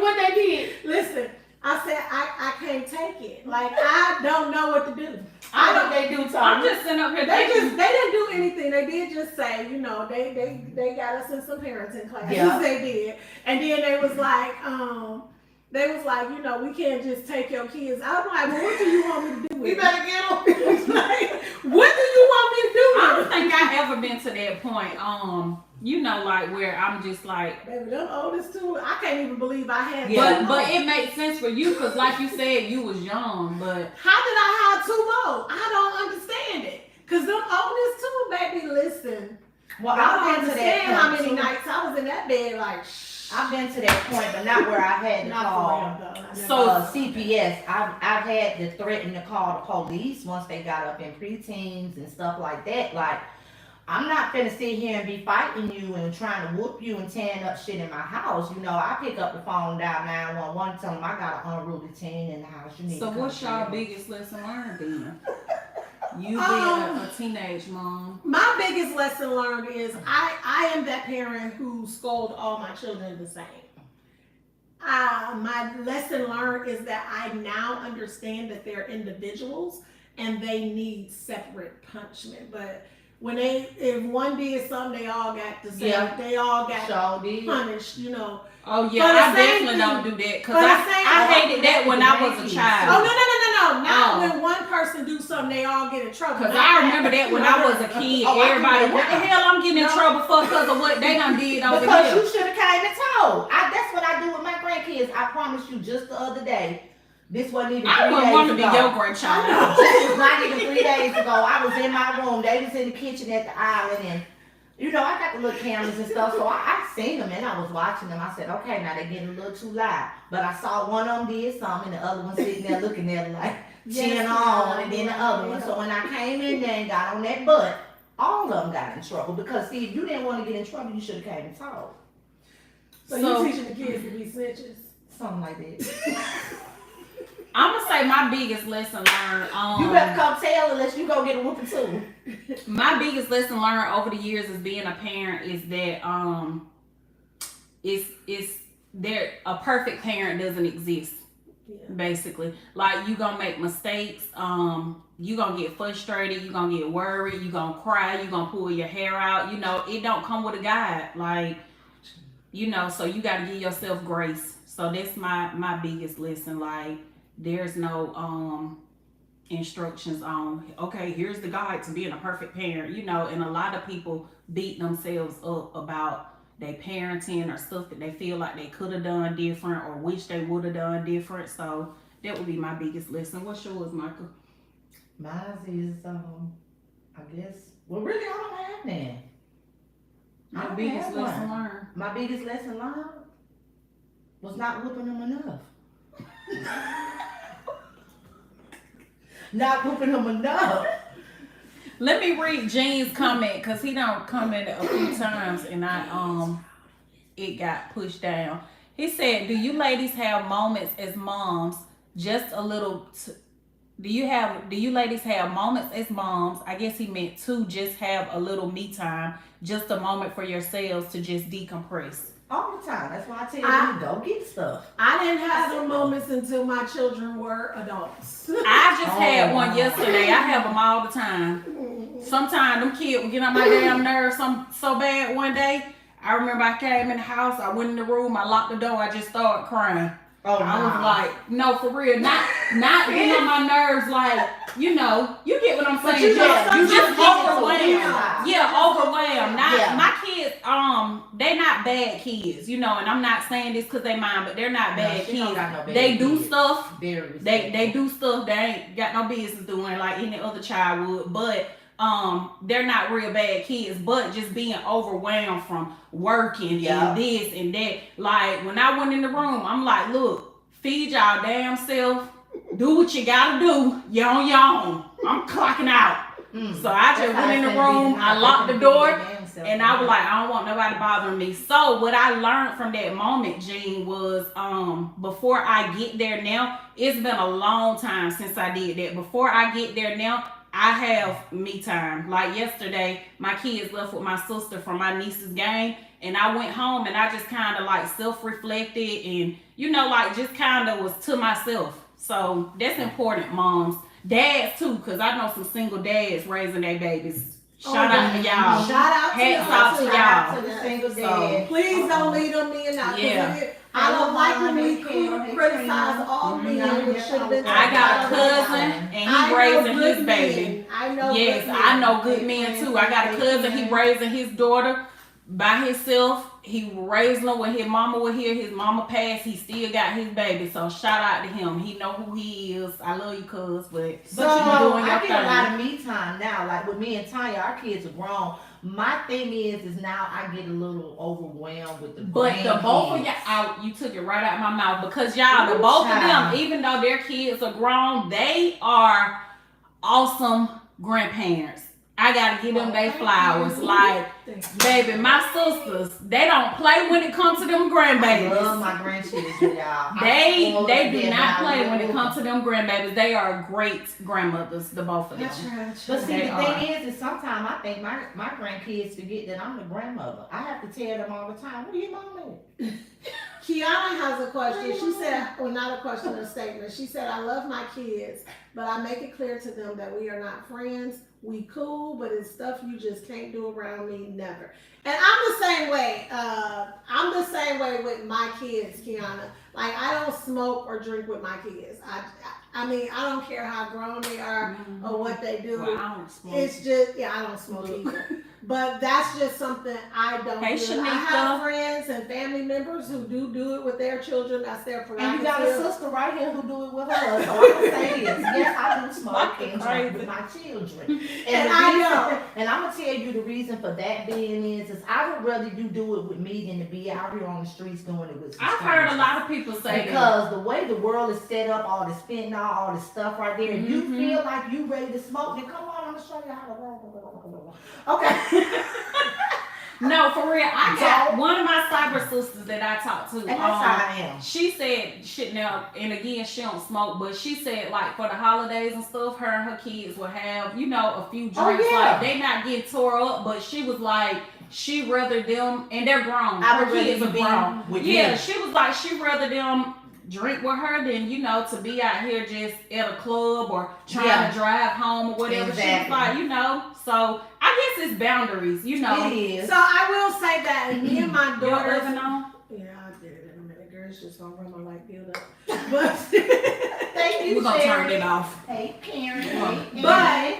what they did. listen, I said I can't take it. Like I don't know what to do. I know they do, I'm Tanya. just sitting up here They thinking. didn't do anything. They did just say, you know, they got us in some parenting classes. Yeah. They did, and then they was like, you know, we can't just take your kids. I'm like, well, what do you want me to do? We With better get them. like, what do you want me to do? I With don't think I ever been to that point. You know, like where I'm just like. Baby, them oldest two, I can't even believe I had. But two but more. it makes sense for you because, like you said, you was young. But How did I have 2 more? I don't understand it. Cause them oldest two, baby, listen. Well, I I've don't been to that understand how point, many too. nights I was in that bed like. I've been to that point, but not where I had to Not call. for real, though. I never- So- CPS. I've had to threaten to call the police once they got up in preteens and stuff like that. Like, I'm not finna sit here and be fighting you and trying to whoop you and tearing up shit in my house. You know, I pick up the phone, dial 911, tell them I got an unruly teen in the house. You need so to come what's see y'all me. biggest lesson learned then? You being a teenage mom. My biggest lesson learned is I am that parent who scold all my children the same. My lesson learned is that I now understand that they're individuals and they need separate punishment. But if one did something, they all got the same. Yeah. They all got So did. punished, you know. Oh For yeah, the I same definitely thing. don't do that because For the I same- hated that when I was a Oh child. no! Not Oh. when one person do something, they all get in trouble. Cause Not I remember that when I was a kid, Oh, I everybody, remember what the that. hell I'm getting in No. trouble for because of what they done did over Because here. you should have came and told. That's what I do with my grandkids. I promise you, just the other day. This wasn't even 3 I days wouldn't want to be ago. your grandchild. This was not even 3 days ago. I was in my room. They was in the kitchen at the island, and you know I got the little cameras and stuff. So I seen them and I was watching them. I said, okay, now they're getting a little too loud. But I saw one of them did something, and the other one sitting there looking at them like chin Yes, on, and then the ma'am. other one. So when I came in there and got on that butt, all of them got in trouble because see, if you didn't want to get in trouble, you should have came and told. So So- you teaching the kids to be snitches? Something like that. I'm gonna say my biggest lesson learned. You better come tell unless you go get a whooping too. My biggest lesson learned over the years as being a parent is that it's there a perfect parent doesn't exist. Basically, like you gonna make mistakes, you gonna get frustrated, you gonna get worried, you gonna cry, you gonna pull your hair out. It don't come with a guide, like, so you gotta give yourself grace. So that's my biggest lesson. Like, there's no instructions on, okay, here's the guide to being a perfect parent. And a lot of people beat themselves up about their parenting or stuff that they feel like they could have done different or wish they would have done different. So that would be my biggest lesson. What's yours, Michael? Mine is, I guess, well, really, I don't have none. I My don't biggest have lesson one. learned. My biggest lesson learned was not whooping them enough. Not whooping them enough. Let me read Gene's comment because he don't comment a few times and it got pushed down. He said, "Do you ladies have moments as moms just a little? Do you ladies have moments as moms? I guess he meant to just have a little me time, just a moment for yourselves to just decompress." All the time. That's why I tell you to go get stuff. I didn't have some moments until my children were adults. I just had one yesterday. I have them all the time. Sometimes them kids will get on my damn nerves so bad one day. I remember I came in the house, I went in the room, I locked the door, I just started crying. Oh, I was like, no, for real, not getting on my nerves, like, you get what I'm saying. You just overwhelmed. Yeah, overwhelmed. My kids, they not bad kids, and I'm not saying this because they mine, but they're not bad kids. They do stuff. They do stuff they ain't got no business doing like any other child would, but they're not real bad kids, but just being overwhelmed from working and this and that. Like, when I went in the room, I'm like, look, feed y'all damn self, do what you gotta do, you're on your own. I'm clocking out. So I just went in the room, I locked the door, and I was like, I don't want nobody bothering me. So what I learned from that moment, Gene, was before I get there now, it's been a long time since I did that. Before I get there now, I have me time. Like yesterday, my kids left with my sister from my niece's game, and I went home and I just kind of like self-reflected and, like just kind of was to myself. So that's important, moms. Dads too, because I know some single dads raising their babies. Shout out to y'all. Shout out to Hats off to y'all. To the single dad. Please don't lead them in out. Yeah. I don't like when we criticize all men who should have been. I got a cousin and he raising his baby. Men. I know. Yes, I know good men too. I got a cousin, he raising his daughter by himself. He raised her when his mama was here. His mama passed. He still got his baby. So shout out to him. He know who he is. I love you, cuz, but you doing your I thing. get a lot of me time now. Like with me and Tanya, our kids are grown. My thing is now I get a little overwhelmed with the But the both of y'all, you took it right out of my mouth because y'all, the both of them, even though their kids are grown, they are awesome grandparents. I gotta give them their flowers. Like, baby, my sisters, they don't play when it comes to them grandbabies. I love my grandchildren, y'all. They do not play when it comes to them grandbabies. They are great grandmothers, the both of them. That's right. But see, the thing is sometimes I think my grandkids forget that I'm the grandmother. I have to tell them all the time, where your mom at? Kiana has a question. She said, well, not a question, a statement. She said, I love my kids, but I make it clear to them that we are not friends. We cool, but it's stuff you just can't do around me, never. And I'm the same way. I'm the same way with my kids, Kiana. Like, I don't smoke or drink with my kids. I mean, I don't care how grown they are or what they do. Well, I don't smoke. It's just, I don't smoke either. But that's just something I don't do. I have friends and family members who do it with their children. That's their prerogative. And you got a sister right here who do it with her. So I'm gonna say this. Yes, I do smoke and drink with my children. And I know. And I'm gonna tell you the reason for that being is I would rather you do it with me than to be out here on the streets doing it with some I've heard a lot of people say because the way the world is set up, all this fentanyl, all this stuff right there, and you feel like you ready to smoke, then come on, I'm gonna show you how to roll. Okay. No, for real. I got one of my cyber sisters that I talked to. And that's how I am. She said, shit now, and again, she don't smoke, but she said, like, for the holidays and stuff, her and her kids will have, a few drinks. Like, they not getting tore up, but she was like, she rather them, and they're grown. Her kids are grown. Yeah, she was like, she rather them drink with her than, to be out here just at a club or trying to drive home or whatever. Exactly. She's like, so I guess it's boundaries, It is. So I will say that me and my Your daughters. oven on? Yeah, I did it in a minute. Girl, it's just gonna run my light bill up. But Thank you, We're going to turn Sherry. it off. Hey, Karen. But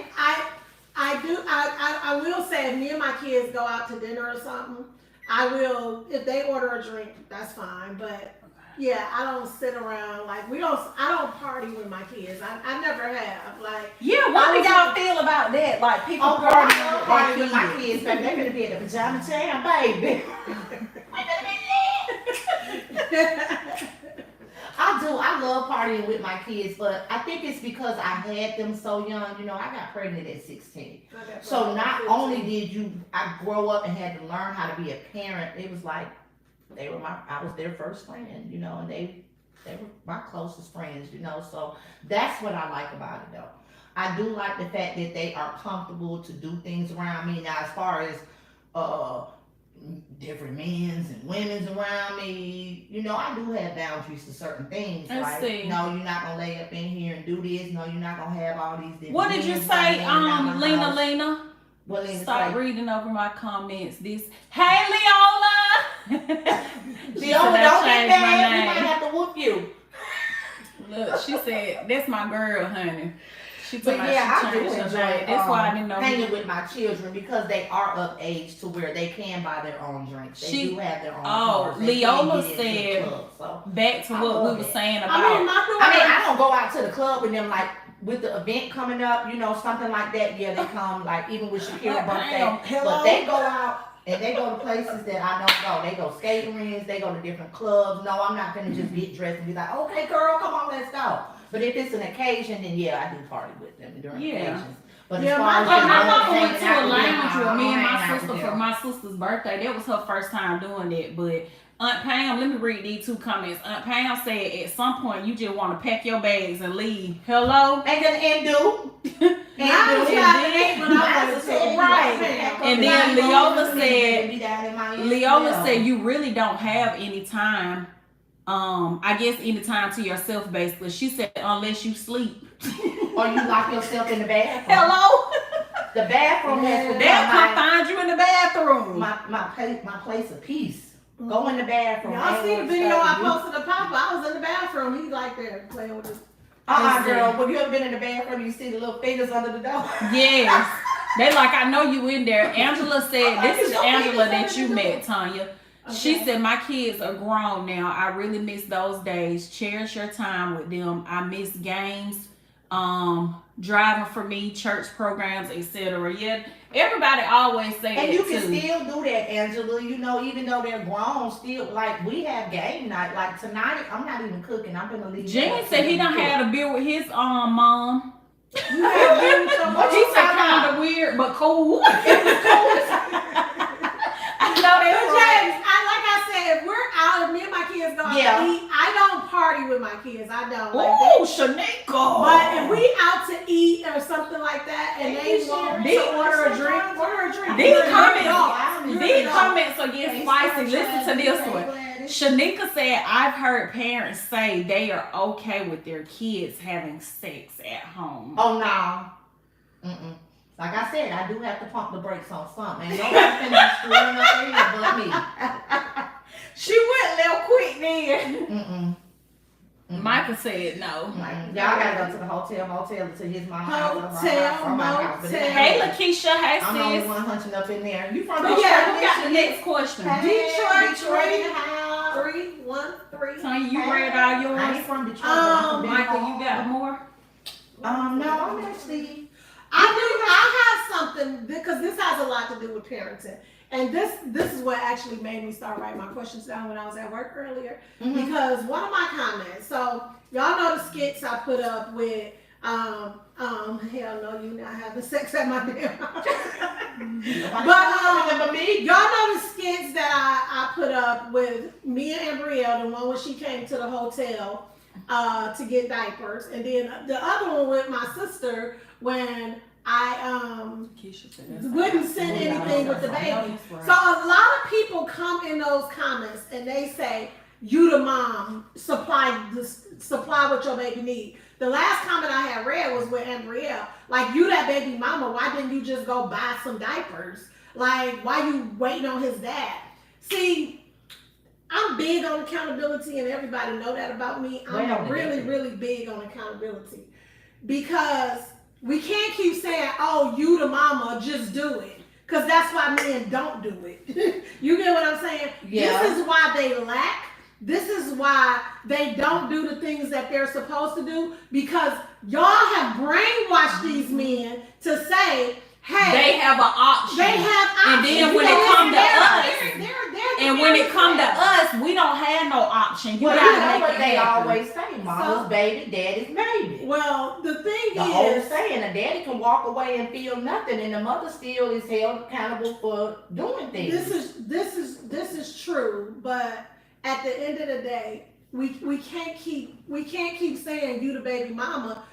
I will say if me and my kids go out to dinner or something, I will, if they order a drink, that's fine. But yeah, I don't sit around like I don't party with my kids. I never have. Like, Yeah, what do y'all feel about that? Like people Oh, girl, I partying love with partying their with my kids. kids, baby. They're gonna be at the pajama jam, baby. I love partying with my kids, but I think it's because I had them so young. I got pregnant at 16. So not only did I grow up and had to learn how to be a parent, it was like I was their first friend, and they were my closest friends, so that's what I like about it though. I do like the fact that they are comfortable to do things around me. Now as far as different men's and women's around me, I do have boundaries to certain things. Let's see. No, you're not gonna lay up in here and do this. No, you're not gonna have all these different What did you men's say, running around my house. Lena? What Lena Stop say? reading over my comments. Hey, Leola! Leola, don't get mad. We might have to whoop you. Look, she said, that's my girl, honey. She But told yeah, I do me she enjoy That's why I didn't know. hanging with my children because they are of age to where they can buy their own drinks. They do have their own cars. They Leola can get into the said, club, so. back to I what love we were it. saying about. I don't go out to the club with them like with the event coming up, something like that. Yeah, they come like even with Shakira's birthday, but they go out and they go to places that I don't go. They go skating rinks, they go to different clubs. No, I'm not gonna just get dressed and be like, okay, girl, come on, let's go. But if it's an occasion, then yeah, I do party with them during occasions. But Yeah, as far my as mama went hanging to out a with them, lounge with me and I my hang out sister with for them. my sister's birthday. That was her first time doing that. But Aunt Pam, let me read these two comments. Aunt Pam said, at some point, you just want to pack your bags and leave. Hello? And do. And then Leola said, you really don't have any time. I guess any time to yourself, basically. She said, unless you sleep. Or you lock yourself in the bathroom. Hello? The bathroom has They'll come become find you in the bathroom. my place of peace. Go in the bathroom. Y'all see the video I posted of Papa? I was in the bathroom. He's like there playing with his. Girl, when you ever been in the bathroom, you see the little fingers under the door. Yes. They like, I know you in there. Angela said, this is your Angela fingers that you under the met, Tanya. She Okay. said, my kids are grown now. I really miss those days. Cherish your time with them. I miss games, driving for me, church programs, etc. Yeah, everybody always say And that you can too. still do that, Angela. Even though they're grown, still like we have game night. Like tonight, I'm not even cooking. I'm gonna leave. Jenny said he done had a beer with his mom. You have been so much. He said kind of weird, but cool. I know But that's right. James, like I said, if we're out, if me and my kids go out to eat, I don't party with my kids. I don't. Ooh, Shanika. But if we out to eat or something like that, and they want to order a drink, order a drink. These comments are getting spicy. Listen to this one. Shanika said, I've heard parents say they are okay with their kids having sex at home. Oh no. Mm-mm. Like I said, I do have to pump the brakes on something. And nobody finna screwing up in here but me. She went a little quick then. Mm-mm. Micah said no. Y'all gotta go to the hotel to his mama house. Motel. Hey, Lakeisha. Hey, I'm the only sis. one hunching up in there. You from Who Detroit? got the next question? Detroit in the house. 313. Tanya, you read all I yours? ain't from Detroit. but I'm from Michael, Detroit. you got more? No, I'm actually. I have something because this has a lot to do with parenting, and this is what actually made me start writing my questions down when I was at work earlier. Mhm. Because one of my comments, so y'all know the skits I put up with, hell no, you not having sex at my damn house. Remember me? Y'all know the skits that I put up with me and Ambrielle, the one when she came to the hotel to get diapers, and then the other one with my sister when I wouldn't send anything with the baby. So a lot of people come in those comments and they say, you the mom, supply what your baby need. The last comment I had read was with Andrea, like, you that baby mama, why didn't you just go buy some diapers? Like, why you waiting on his dad? See, I'm big on accountability, and everybody know that about me. I'm really, really big on accountability, because we can't keep saying, oh, you the mama, just do it. Because that's why men don't do it. You get what I'm saying? Yeah. This is why they lack. This is why they don't do the things that they're supposed to do, because y'all have brainwashed these men to say, hey, they have an option. They have options. And then when it come to us, when it come to us, we don't have no option. You Well, gotta you know make what it they happen. always say, mama's baby, daddy's baby. Well, the thing The old is, saying, a daddy can walk away and feel nothing, and the mother still is held accountable for doing things. this is true, but at the end of the day, we can't keep saying you the baby mama.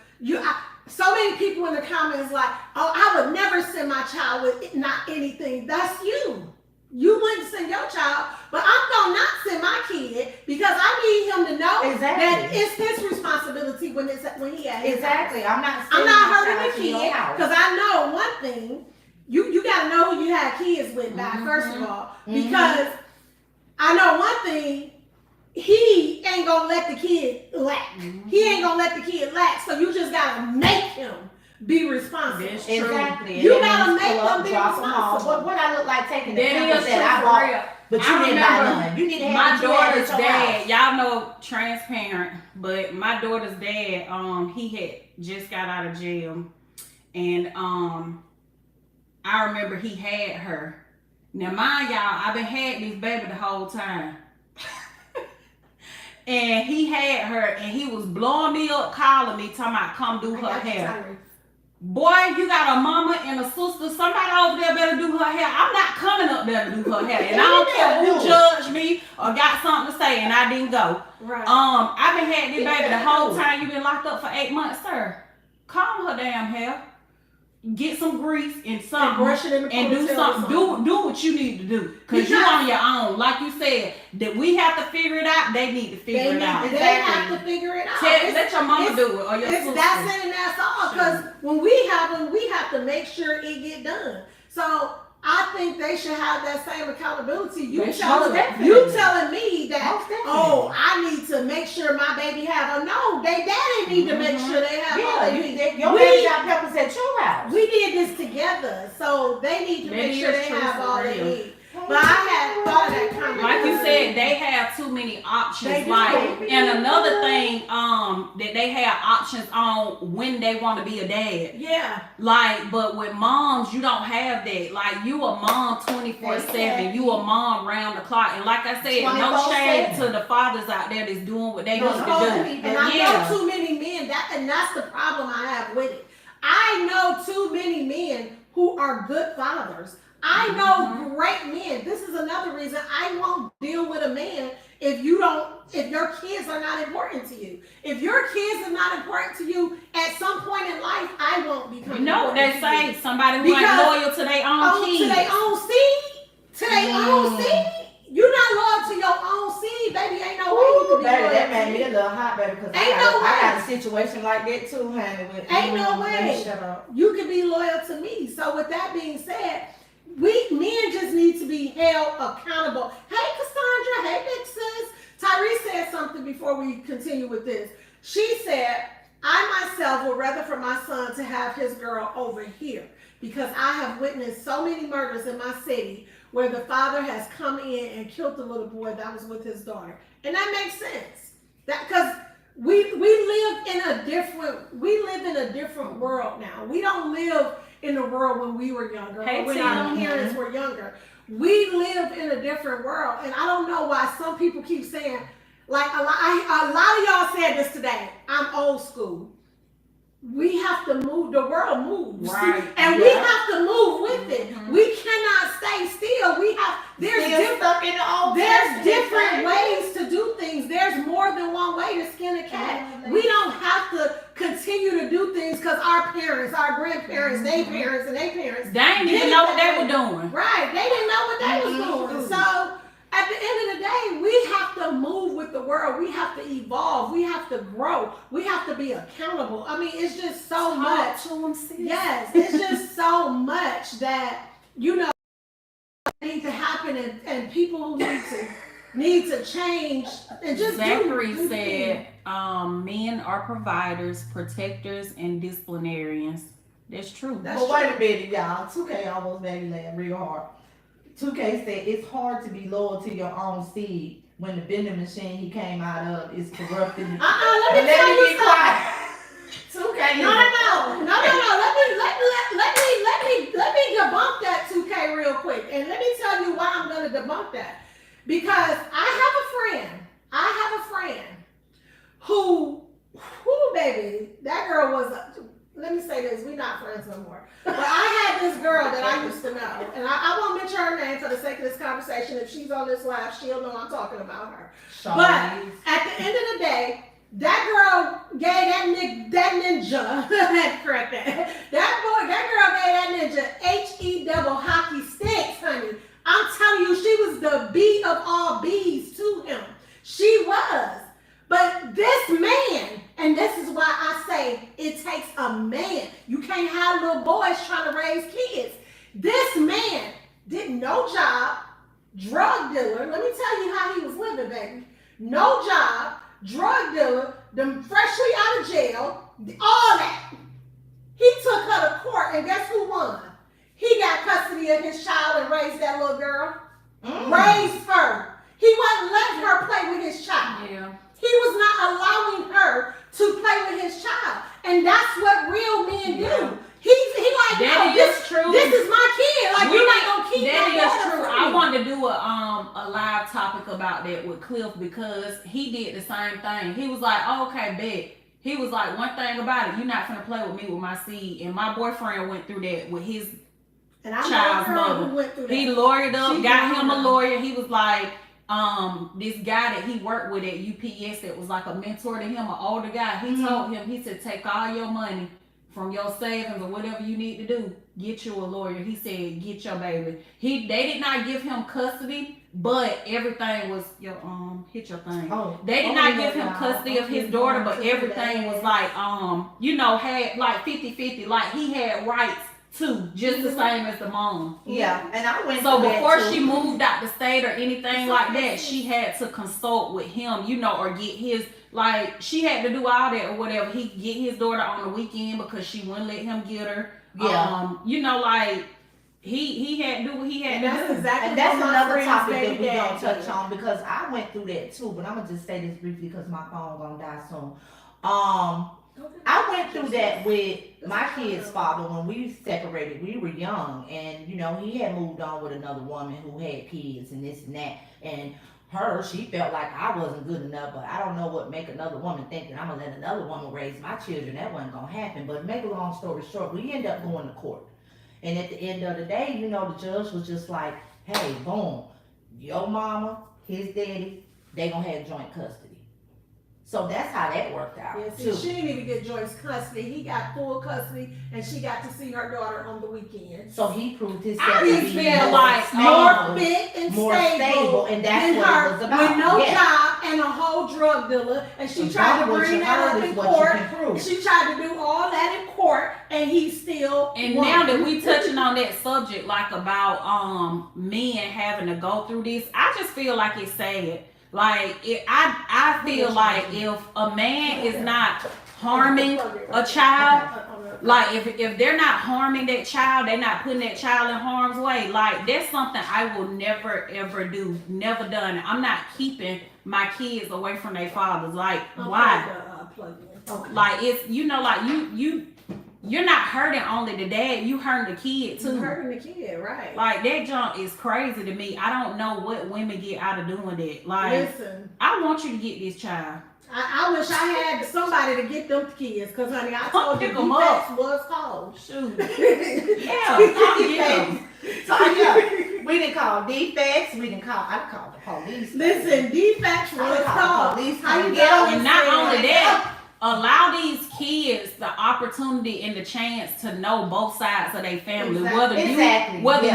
So many people in the comments like, oh, I would never send my child with not anything. That's you. You wouldn't send your child, but I'm gonna not send my kid because I need him to know that it's his responsibility when he has exactly. I'm not hurting the kid, because I know one thing. You gotta know who you have kids with, by first of all, because I know one thing. He ain't gonna let the kid lack. He ain't gonna let the kid lack. So you just gotta make him be responsible. Exactly. You gotta make them be responsible. What I look like taking the That is that I bought, but you didn't buy none. You need to have my daughter's dad. Y'all know, transparent, but my daughter's dad, he had just got out of jail, and I remember he had her. Now mind y'all, I've been had this baby the whole time. And he had her, and he was blowing me up, calling me, talking about come do her hair. Boy, you got a mama and a sister. Somebody over there better do her hair. I'm not coming up there to do her hair, and I don't care who judged me or got something to say, and I didn't go. Right. I've been had this baby the whole time. You been locked up for 8 months, sir. Comb her damn hair. Get some grease and something, brush it in the and do something. Do what you need to do, because you're on your own. Like you said, that we have to figure it out. They need to figure it out. They have to figure it out. Let your mama do it, or your sister. That's it, and that's all. Because when we have them, we have to make sure it get done. So I think they should have that same accountability. You telling me that, oh, I need to make sure my baby have a no. They daddy need to make sure they have all they need. Your baby got peppers at your house. We did this together, so they need to make sure they have all they need. But I had thought of that comment. Like you said, they have too many options. And another thing, that they have options on when they want to be a dad. Yeah. But with moms, you don't have that. Like, you a mom 24/7. You a mom round the clock. And like I said, no shade to the fathers out there that's doing what they need to do. And I know too many men, and that's the problem I have with it. I know too many men who are good fathers. I know great men. This is another reason I won't deal with a man if your kids are not important to you. If your kids are not important to you, at some point in life, I won't become. You know what they say? Somebody who ain't loyal to their own kids. To their own seed. To their own seed. You're not loyal to your own seed, baby. Ain't no way you can be loyal. That made me a little hot, baby, because I got a situation like that too, honey. Ain't no way you can be loyal to me. So with that being said, men just need to be held accountable. Hey, Cassandra. Hey, big sis. Tyrese said something before we continue with this. She said, I myself would rather for my son to have his girl over here, because I have witnessed so many murders in my city where the father has come in and killed the little boy that was with his daughter. And that makes sense. Because we live in a different world now. We don't live in the world when we were younger, or when our parents were younger. We live in a different world, and I don't know why some people keep saying, like a lot of y'all said this today, I'm old school. We have to move. The world moves, right? And we have to move with it. We cannot stay still. There's different ways to do things. There's more than one way to skin a cat. We don't have to continue to do things because our parents, our grandparents, their parents, and their parents, they didn't even know what they were doing. Right? They didn't know what they was doing. So at the end of the day, we have to move with world. We have to evolve. We have to grow. We have to be accountable. I mean, it's just so much. To them, sis. Yes, it's just so much that, you know, need to happen, and people who need to change and just Zachary do said, men are providers, protectors, and disciplinarians. That's true. That's But wait true. a minute, y'all. 2K almost made me laugh real hard. 2K said it's hard to be loyal to your own seed when the vending machine he came out of is corrupted. Let But me tell you be something. quiet. 2K. No. Let me debunk that 2K real quick, and let me tell you why I'm gonna debunk that. Because I have a friend who baby, that girl was. Let me say this: we not friends no more. But I had this girl that I used to know, and I won't mention her name for the sake of this conversation. If she's on this live, she'll know I'm talking about her. But at the end of the day, that girl gave that ninja. I had to correct that. That girl gave that ninja HE double hockey sticks, honey. I'm telling you, she was the bee of all bees to him. She was. But this man, and this is why I say it takes a man. You can't have little boys trying to raise kids. This man did no job, drug dealer. Let me tell you how he was living, baby. No job, drug dealer, them freshly out of jail, all that. He took her to court, and guess who won? He got custody of his child and raised that little girl. Raised her. He wasn't letting her play with his child. Yeah. He was not allowing her to play with his child. And that's what real men do. He like, That no, is true. This is my kid. Like, you're not going to keep that my is daughter true. from I me. wanted to do a live topic about that with Cliff because he did the same thing. He was like, oh, okay, bet. He was like, one thing about it, you're not finna play with me with my seed. And my boyfriend went through that with his And I child's know a girl who mother. went through that. He lawyered up, She got did him a that. lawyer. He was like, this guy that he worked with at UPS that was like a mentor to him, an older guy, he told him, he said, take all your money from your savings or whatever you need to do, get you a lawyer. He said, get your baby. They did not give him custody, but everything was your hit your thing. They did not give him custody of his daughter, but everything was like had like 50-50, like he had rights too, just the same as the mom. Yeah, and I went So through before that too. she moved out the state or anything like that, she had to consult with him, or get his, like, she had to do all that or whatever. He get his daughter on the weekend because she wouldn't let him get her. Yeah. Like he had to do what he had to do. Exactly. And that's what my another friend's topic that baby we dad gonna touch did. on because I went through that too. But I'm gonna just say this briefly because my phone gonna die soon. I went through that with my kid's father when we separated. We were young, and he had moved on with another woman who had kids and this and that. And she felt like I wasn't good enough, but I don't know what make another woman think that I'm gonna let another woman raise my children. That wasn't gonna happen. But make a long story short, we ended up going to court. And at the end of the day, the judge was just like, hey, boom, your mama, his daddy, they gonna have joint custody. So that's how that worked out. Yeah, see, too. she didn't even get Joyce custody. He got full custody, and she got to see her daughter on the weekends. So he proved himself I to just be feel more like stable, More fit and more stable, and that's than what her it was about. with no Yes. job and a whole drug dealer, and she tried to What bring you that heard up is in what you court. can prove. She tried to do all that in court, and he still And won. now that we touching on that subject, like about men having to go through this, I just feel like it's sad. Like I feel like if a man is not harming a child, like if they're not harming that child, they're not putting that child in harm's way, like that's something I will never ever do, never done. I'm not keeping my kids away from their fathers. Like why? Like it's you're not hurting only the dad, you hurting the kid too. You hurting the kid, right? Like that junk is crazy to me. I don't know what women get out of doing that. Like Listen, I want you to get this child. I wish I had somebody to get them kids, cause honey, I told you Pick 'em defects was called. Shoot. Yeah, we didn't call defects. I called the police. Listen, defects was I called called. the police. How you Get doing? And not only that, allow these kids the opportunity and the chance to know both sides of their family. Whether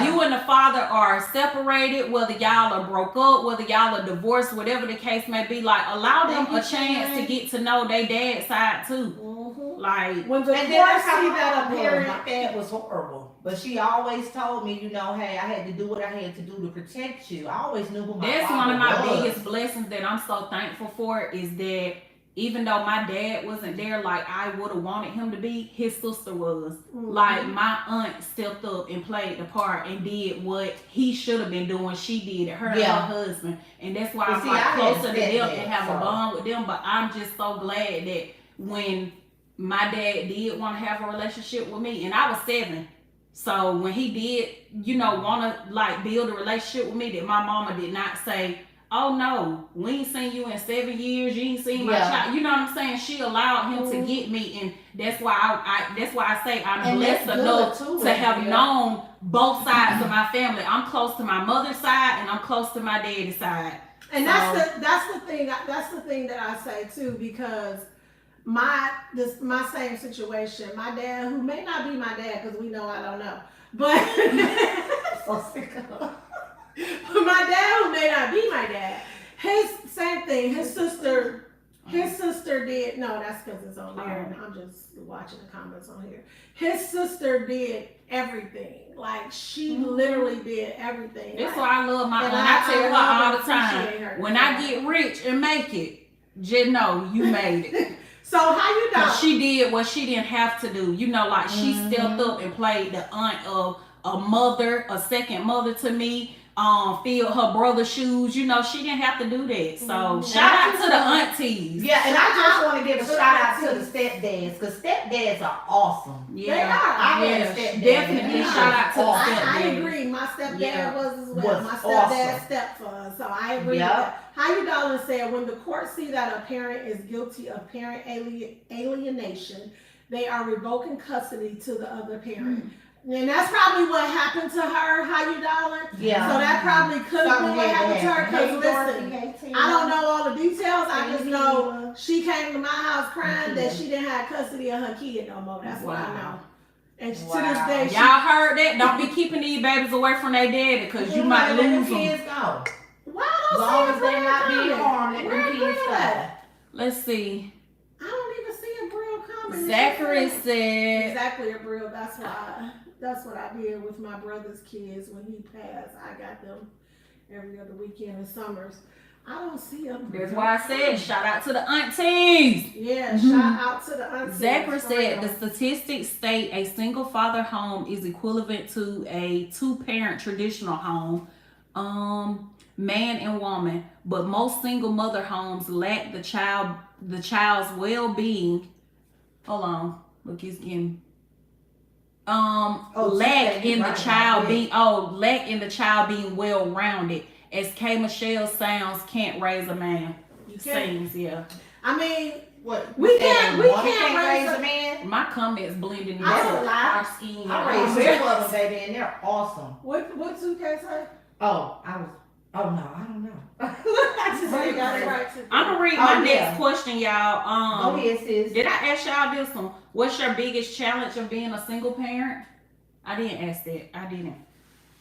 you and the father are separated, whether y'all are broke up, whether y'all are divorced, whatever the case may be, like allow them a chance to get to know their dad's side too. Mm-hmm. Like when the and then that's court how see my that mom a was. parent, My dad was horrible, but she always told me, you know, hey, I had to do what I had to do to protect you. I always knew who my that's father one of my was. biggest blessings that I'm so thankful for is that even though my dad wasn't there like I would have wanted him to be, his sister was. mm-hmm. Like my aunt stepped up and played the part and did what he should have been doing. She did it, her and her husband. And that's why I'm like closer to them and have a bond with them. But I'm just so glad that when my dad did want to have a relationship with me, and I was 7. So when he did, you know, want to like build a relationship with me, that my mama did not say, oh no, we ain't seen you in 7 years. You ain't seen my child. You know what I'm saying? She allowed him to get me, and that's why I say I'm blessed enough to have known both sides of my family. I'm close to my mother's side, and I'm close to my daddy's side. And that's the thing that I say too, because my same situation, my dad, who may not be my dad because we know I don't know, but but my dad, who may not be my dad, his same thing. His sister did. No, that's because it's on there. I'm just watching the comments on here. His sister did everything. Like she literally did everything. That's why I love my aunt. I tell her all the time, when I get rich and make it, just know you made it. So how you know? She did what she didn't have to do. You know, like she stepped up and played the aunt of a mother, a second mother to me. Filled her brother's shoes. You know, she didn't have to do that. So shout out to the aunties. Yeah, and I just want to give a shout out to the stepdads, because stepdads are awesome. Yeah, they are. I had a stepdad. Definitely shout out to the stepdad. I agree. My stepdad was as well. My stepdad awesome. stepfather. So I agree with that. How you darling said, when the court see that a parent is guilty of parent alienation, they are revoking custody to the other parent. And that's probably what happened to her. How you darling? Yeah. So that probably could have been what happened to her. Because listen, I don't know all the details. I just know she came to my house crying that she didn't have custody of her kid no more. That's what I know. And to this day, y'all heard that? Don't be keeping these babies away from their daddy, because you might lose them. Kids go. Why as long as they're not being harmed, let them kids go. Let's see. I don't even see a Brill comment. Zachary said exactly a Brill. That's what I did with my brother's kids when he passed. I got them every other weekend in summers. I don't see them. That's why I said shout out to the aunties. Yeah, shout out to the aunties. Zachary said the statistics state a single father home is equivalent to a 2-parent traditional home, man and woman, but most single mother homes lack the child's well-being. Hold on, look, he's getting lack in the child being well-rounded. As K. Michelle sounds, can't raise a man. Sings, yeah. I mean, what we can't raise a man. My comments blending into our skin. I raised 2 of them, baby, and they're awesome. What 2K say? Oh no, I don't know. I'm gonna read my next question, y'all. Go ahead, sis. Did I ask y'all this one? What's your biggest challenge of being a single parent? I didn't ask that. I didn't.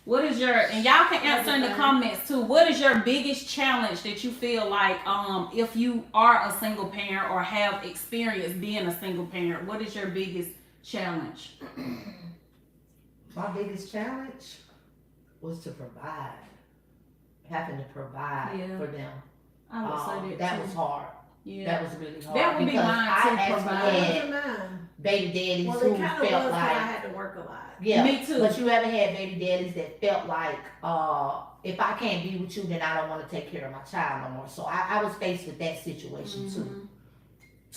What is your, and y'all can answer in the comments too, what is your biggest challenge that you feel like if you are a single parent or have experience being a single parent, what is your biggest challenge? My biggest challenge was to provide. Having to provide for them. I would say that was hard. Yeah. That was really hard. That would be mine to provide. Baby daddies who felt like I had to work a lot. Yeah, me too. But you ever had baby daddies that felt like, if I can't be with you, then I don't want to take care of my child no more. So I was faced with that situation too.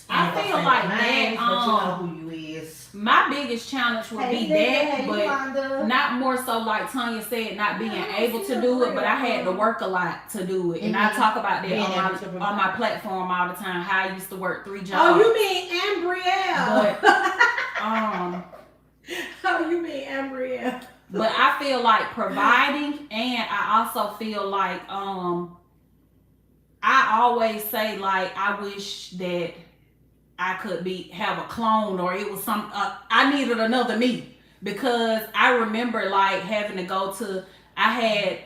I feel like that. But you know who you is. My biggest challenge would be that, but not more so like Tanya said, not being able to do it, but I had to work a lot to do it, and I talk about that on my platform all the time. How I used to work 3 jobs. Oh, you mean Ambrielle? Oh, you mean Ambrielle? But I feel like providing, and I also feel like I always say like I wish that I could have a clone, or it was some I needed another me, because I remember like having to go to, I had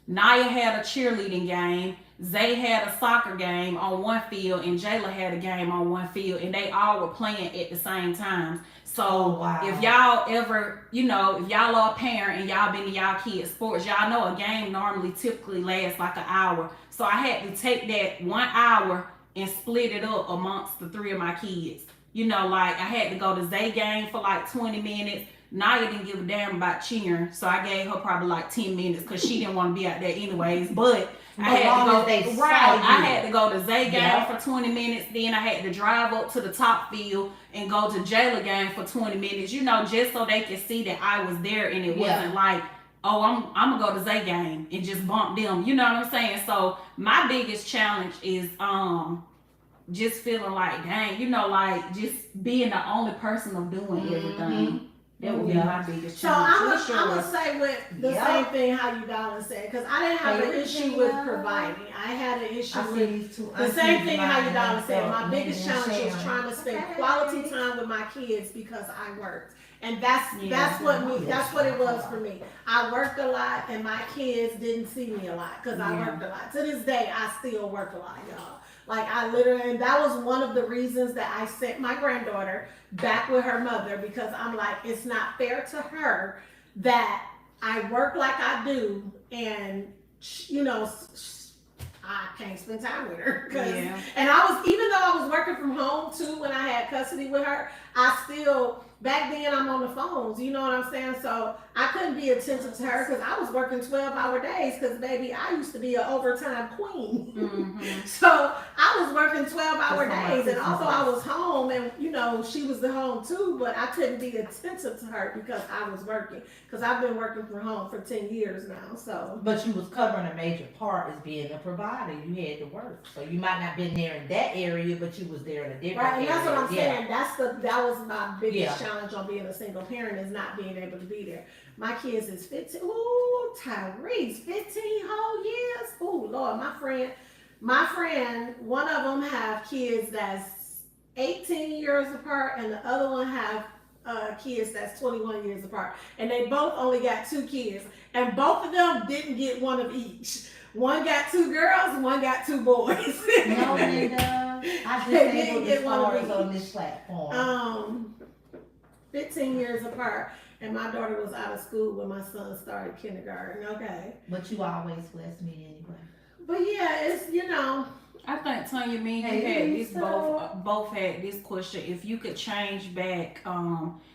Naya had a cheerleading game, Zay had a soccer game on one field, and Jayla had a game on one field, and they all were playing at the same time. So wow. if y'all ever, if y'all are a parent and y'all been to y'all kids' sports, y'all know a game normally typically lasts like an hour. So I had to take that 1 hour and split it up amongst the three of my kids. Like I had to go to Zay game for like 20 minutes. Naya didn't give a damn about cheering, so I gave her probably like 10 minutes because she didn't want to be out there anyways. But I had to go I had to go to Zay game for 20 minutes. Then I had to drive up to the top field and go to Jayla game for 20 minutes. Just so they could see that I was there, and it wasn't like, oh, I'm gonna go to Zay game and just bump them. You know what I'm saying? So my biggest challenge is just feeling like, dang, like just being the only person of doing everything. That would be my biggest challenge. So I'm gonna say with the same thing how you Donna said, because I didn't have an issue with providing. I had an issue with the same thing how you Donna said. My biggest challenge was trying to spend quality time with my kids because I worked. And that's what it was for me. I worked a lot, and my kids didn't see me a lot because I worked a lot. To this day, I still work a lot, y'all. Like I literally, and that was one of the reasons that I sent my granddaughter back with her mother, because I'm like, it's not fair to her that I work like I do, and I can't spend time with her. And I was, even though I was working from home too when I had custody with her, I still, back then I'm on the phones, you know what I'm saying? So I couldn't be attentive to her because I was working 12-hour days, because baby, I used to be an overtime queen. So I was working 12-hour days, and also I was home, and she was the home too, but I couldn't be attentive to her because I was working, because I've been working from home for 10 years now. So but you was covering a major part as being a provider. You had to work, so you might not have been there in that area, but you was there in a different area. And that's what I'm saying. That was my biggest challenge on being a single parent, is not being able to be there. My kids is 15. Ooh, Tyrese, 15 whole years. Ooh, Lord, my friend, one of them have kids that's 18 years apart, and the other one have kids that's 21 years apart. And they both only got 2 kids, and both of them didn't get one of each. One got 2 girls, and one got 2 boys. No, Linda. I just didn't get one of these on this platform. 15 years apart, and my daughter was out of school when my son started kindergarten. Okay. But you always bless me anyway. But yeah, it's I think Tanya, me, you had this both had this question. If you could change back,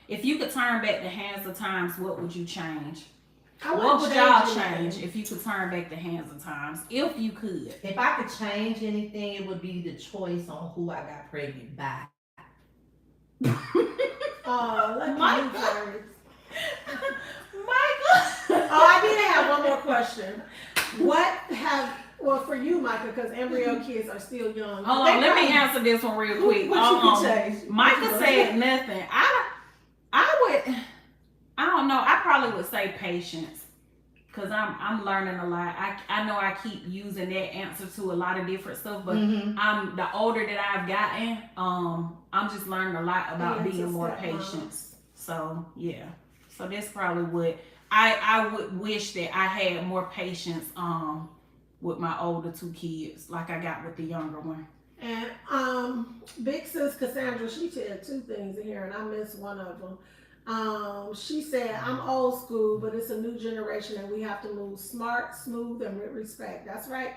if you could turn back the hands of times, what would you change? What would y'all change if you could turn back the hands of times? If you could. If I could change anything, it would be the choice on who I got pregnant by. Michael. I did have one more question. Well, for you, Micah, because embryo kids are still young. Hold on, let me answer this one real quick. Micah said nothing. I don't know. I probably would say patience, because I'm learning a lot. I know I keep using that answer to a lot of different stuff, but I'm the older that I've gotten, I'm just learning a lot about being more patient. So yeah, so that's probably what I would wish, that I had more patience with my older 2 kids like I got with the younger one. And big sis Cassandra, she said 2 things in here, and I missed one of them. She said, I'm old school, but it's a new generation, and we have to move smart, smooth, and with respect. That's right,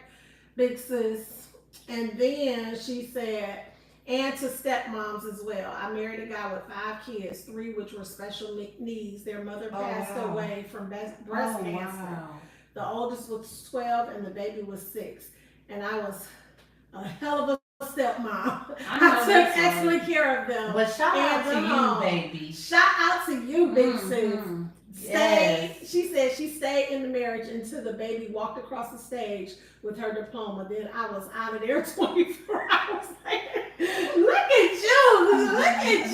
big sis. And then she said, and to stepmoms as well. I married a guy with 5 kids, 3 which were special needs. Their mother passed away from breast cancer. Wow. The oldest was 12, and the baby was 6. And I was a hell of a stepmom. I took excellent care of them. But shout out to you, baby. Shout out to you, big sis. She said she stayed in the marriage until the baby walked across the stage with her diploma. Then I was out of there 24 hours later. Look at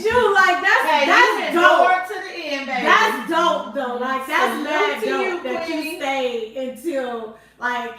you. Like that's dope. To the end, baby. That's dope though. Like that's mad dope that you stayed until, like,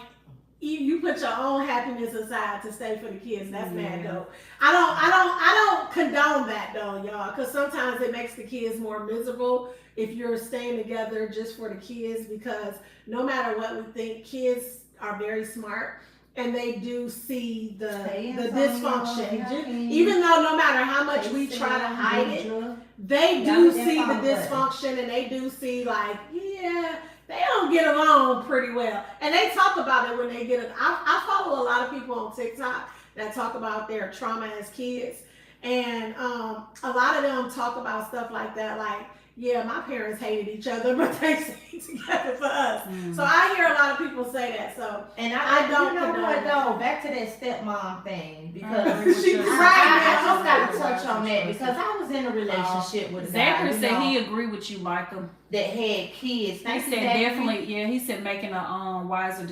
you put your own happiness aside to stay for the kids. That's mad Yeah. dope. I don't condone that though, y'all, because sometimes it makes the kids more miserable if you're staying together just for the kids. Because no matter what we think, kids are very smart. And they do see the dysfunction. Even though no matter how much we try to hide it, they do see the dysfunction, and they do see like, yeah, they don't get along pretty well. And they talk about it when they get it. I follow a lot of people on TikTok that talk about their trauma as kids. And a lot of them talk about stuff like that, like, yeah, my parents hated each other, but they stayed together for us. So I hear a lot of people say that. So And I don't you know know what though. Back to that stepmom thing, because She's I just right. gotta touch on that, because I was in a relationship with a guy, Zachary you said know, he agreed with you, Michael. that had kids. He Thank said you, Zachary. definitely, yeah. He said making a wiser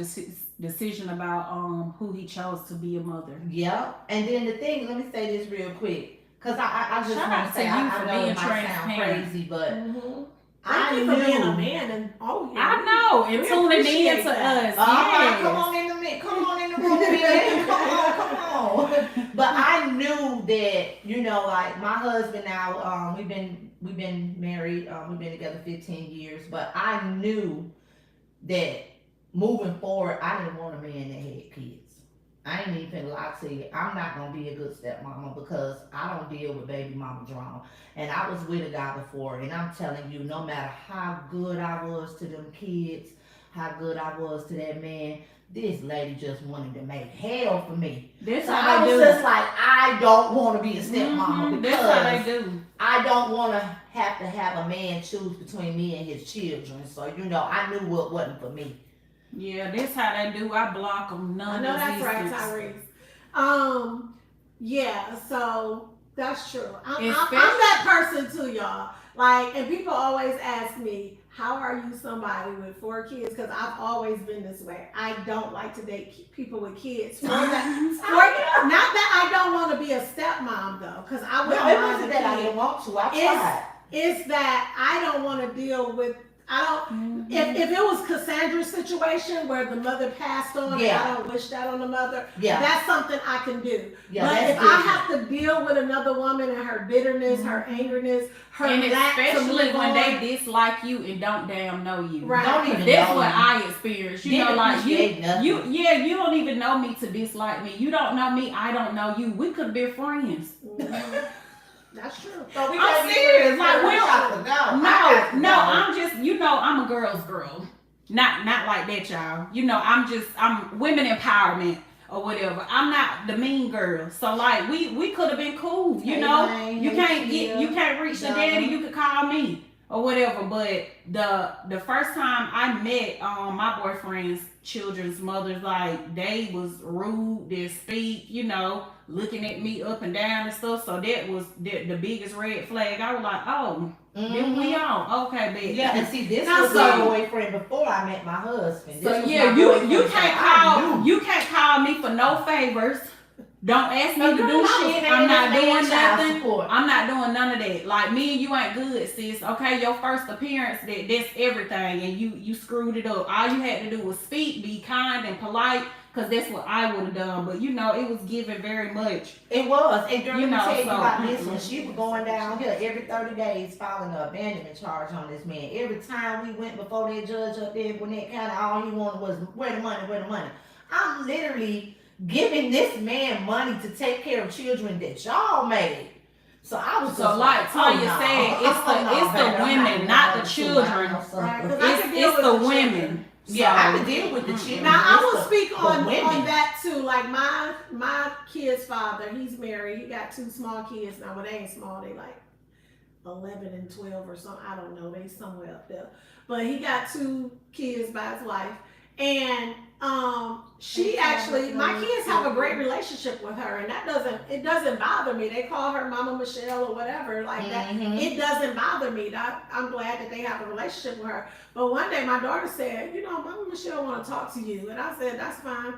decision about who he chose to be a mother. Yep. And then the thing, let me say this real quick, because I just Shout want out to say, to you I for know being it might sound transparent. crazy, but Thank I you knew. for being a man, and I know, and We tuning in appreciate to that. us. Come Yes. on in the come on in the room, man. Come on. But I knew that, you know, like my husband now, we've been married, we've been together 15 years, but I knew that moving forward, I didn't want a man that had kids. I ain't even lie to you. I'm not gonna be a good stepmama because I don't deal with baby mama drama. And I was with a guy before, and I'm telling you, no matter how good I was to them kids, how good I was to that man, this lady just wanted to make hell for me. That's So how I they was do. just like, I don't want to be a stepmama That's how they because do. I don't want to have a man choose between me and his children. So, you know, I knew what wasn't for me. Yeah, that's how they do. I block them. I know that's right, Tyrese. Yeah, so that's true. I'm that person too, y'all. Like, and people always ask me, how are you somebody with 4 kids? Because I've always been this way. I don't like to date people with kids. Not that I don't want to be a stepmom though, because I wouldn't No, it mind wasn't a that I kid. didn't want to. I tried. It's that I don't want to deal with. I don't. If it was Cassandra's situation where the mother passed on, and I don't wish that on the mother. Yeah. That's something I can do. Yeah, but that's if I different. have to deal with another woman and her bitterness, her angerness, her And lack to especially move when on, they dislike you and don't damn know you. Right. Don't even That's know what me. I experienced. You Didn't know, like appreciate nothing. you don't even know me to dislike me. You don't know me, I don't know you. We could have been friends. That's true. So we I'm gotta be serious, friends like, for we a don't- shot to go. No, I'm just, you know, I'm a girl's girl. Not like that, y'all. You know, I'm women empowerment or whatever. I'm not the mean girl. So like we could have been cool, you know. Lane, You hey, can't reach the Donna. daddy, you could call me or whatever. But the first time I met my boyfriend's children's mothers, like they was rude, they speak, you know, looking at me up and down and stuff. So that was the biggest red flag. I was like, oh, then we on. Okay, baby. Yeah, and see, this Now, was so- my boyfriend before I met my husband. This So was yeah, my you boyfriend, so I can't call me for no favors. Don't ask me knew. to do Girl, I was shit. paying I'm not this man doing child nothing. support. I'm not doing none of that. Like me and you ain't good, sis. Okay, your first appearance, that's everything, and you screwed it up. All you had to do was speak, be kind and polite, cause that's what I would have done. But you know, it was given very much. It was. And girl, You let me know, tell you so- about this one. She was going down here every 30 days filing an abandonment charge on this man. Every time we went before that judge up there, when that kind of all he wanted was, where the money? I'm literally giving this man money to take care of children that y'all made. So I was So just like Tanya said, it's the women, not the children. Right, 'cause I can deal It's with the the women. children. Yeah, I So- can deal with the children. Now I It's will the- speak the on women. that too. Like my kid's father, he's married. He got 2 small kids now. Well, they ain't small. They like 11 and 12 or something. I don't know. They somewhere up there. But he got 2 kids by his wife, and she actually, my kids have a great relationship with her, and it doesn't bother me. They call her Mama Michelle or whatever like that. Mhm. It doesn't bother me. I'm glad that they have a relationship with her. But one day my daughter said, you know, Mama Michelle want to talk to you. And I said, that's fine.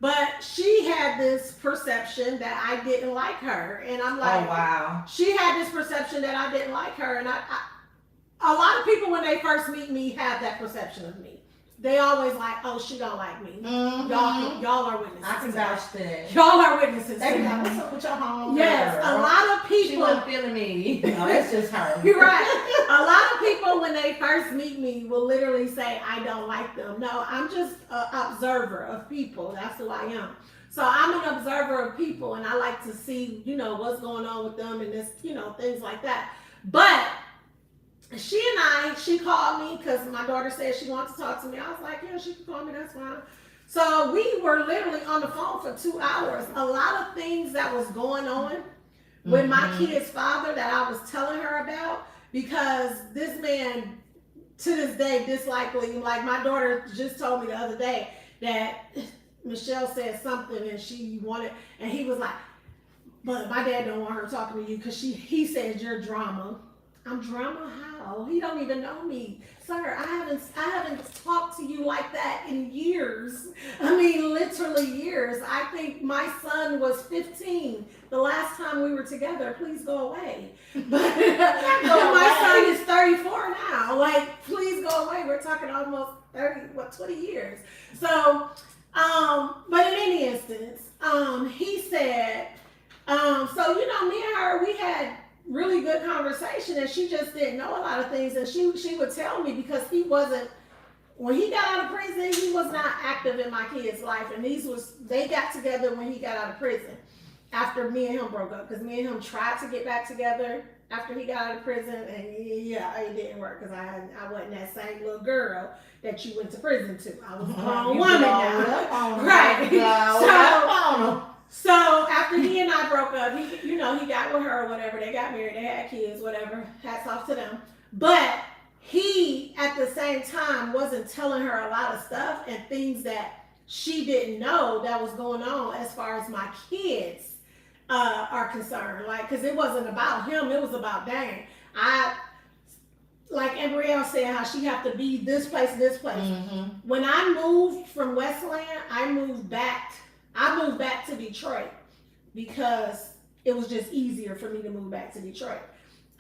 But she had this perception that I didn't like her. And I'm like, Oh, wow. she had this perception that I didn't like her. And a lot of people, when they first meet me, have that perception of me. they always like, oh, she don't like me. Y'all are witnesses. I can vouch for that. Y'all are witnesses. They be like, what's up with your home? Yes, girl? a lot of people. She wasn't feeling me. No, that's just her. You're right. A lot of people, when they first meet me, will literally say, I don't like them. No, I'm just an observer of people. That's who I am. So I'm an observer of people, and I like to see, what's going on with them and this, things like that. But she called me because my daughter said she wanted to talk to me. I was like, yeah, she can call me, that's fine. So we were literally on the phone for 2 hours. A lot of things that was going on with my kid's father that I was telling her about, because this man, to this day, disliked me. Like my daughter just told me the other day that Michelle said something and she wanted, and he was like, but my dad don't want her talking to you because he says you're drama. I'm drama? How? He don't even know me. Sir, I haven't talked to you like that in years. I mean, literally years. I think my son was 15 the last time we were together. Please go away. But my son is 34 now. Like, please go away. We're talking almost 20 years. So, but in any instance, he said, so, me and her, we had really good conversation, and she just didn't know a lot of things, and she would tell me, because when he got out of prison, he was not active in my kids' life, and they got together when he got out of prison, after me and him broke up, because me and him tried to get back together after he got out of prison, and yeah, it didn't work, because I wasn't that same little girl that you went to prison to. I was a grown woman now. Right. So after he and I broke up, he got with her or whatever. They got married. They had kids, whatever. Hats off to them. But he, at the same time, wasn't telling her a lot of stuff and things that she didn't know that was going on as far as my kids are concerned. Like, because it wasn't about him. It was about dang. Like Embrielle said, how she have to be this place, this place. Mm-hmm. When I moved from Westland, I moved back to Detroit because it was just easier for me to move back to Detroit.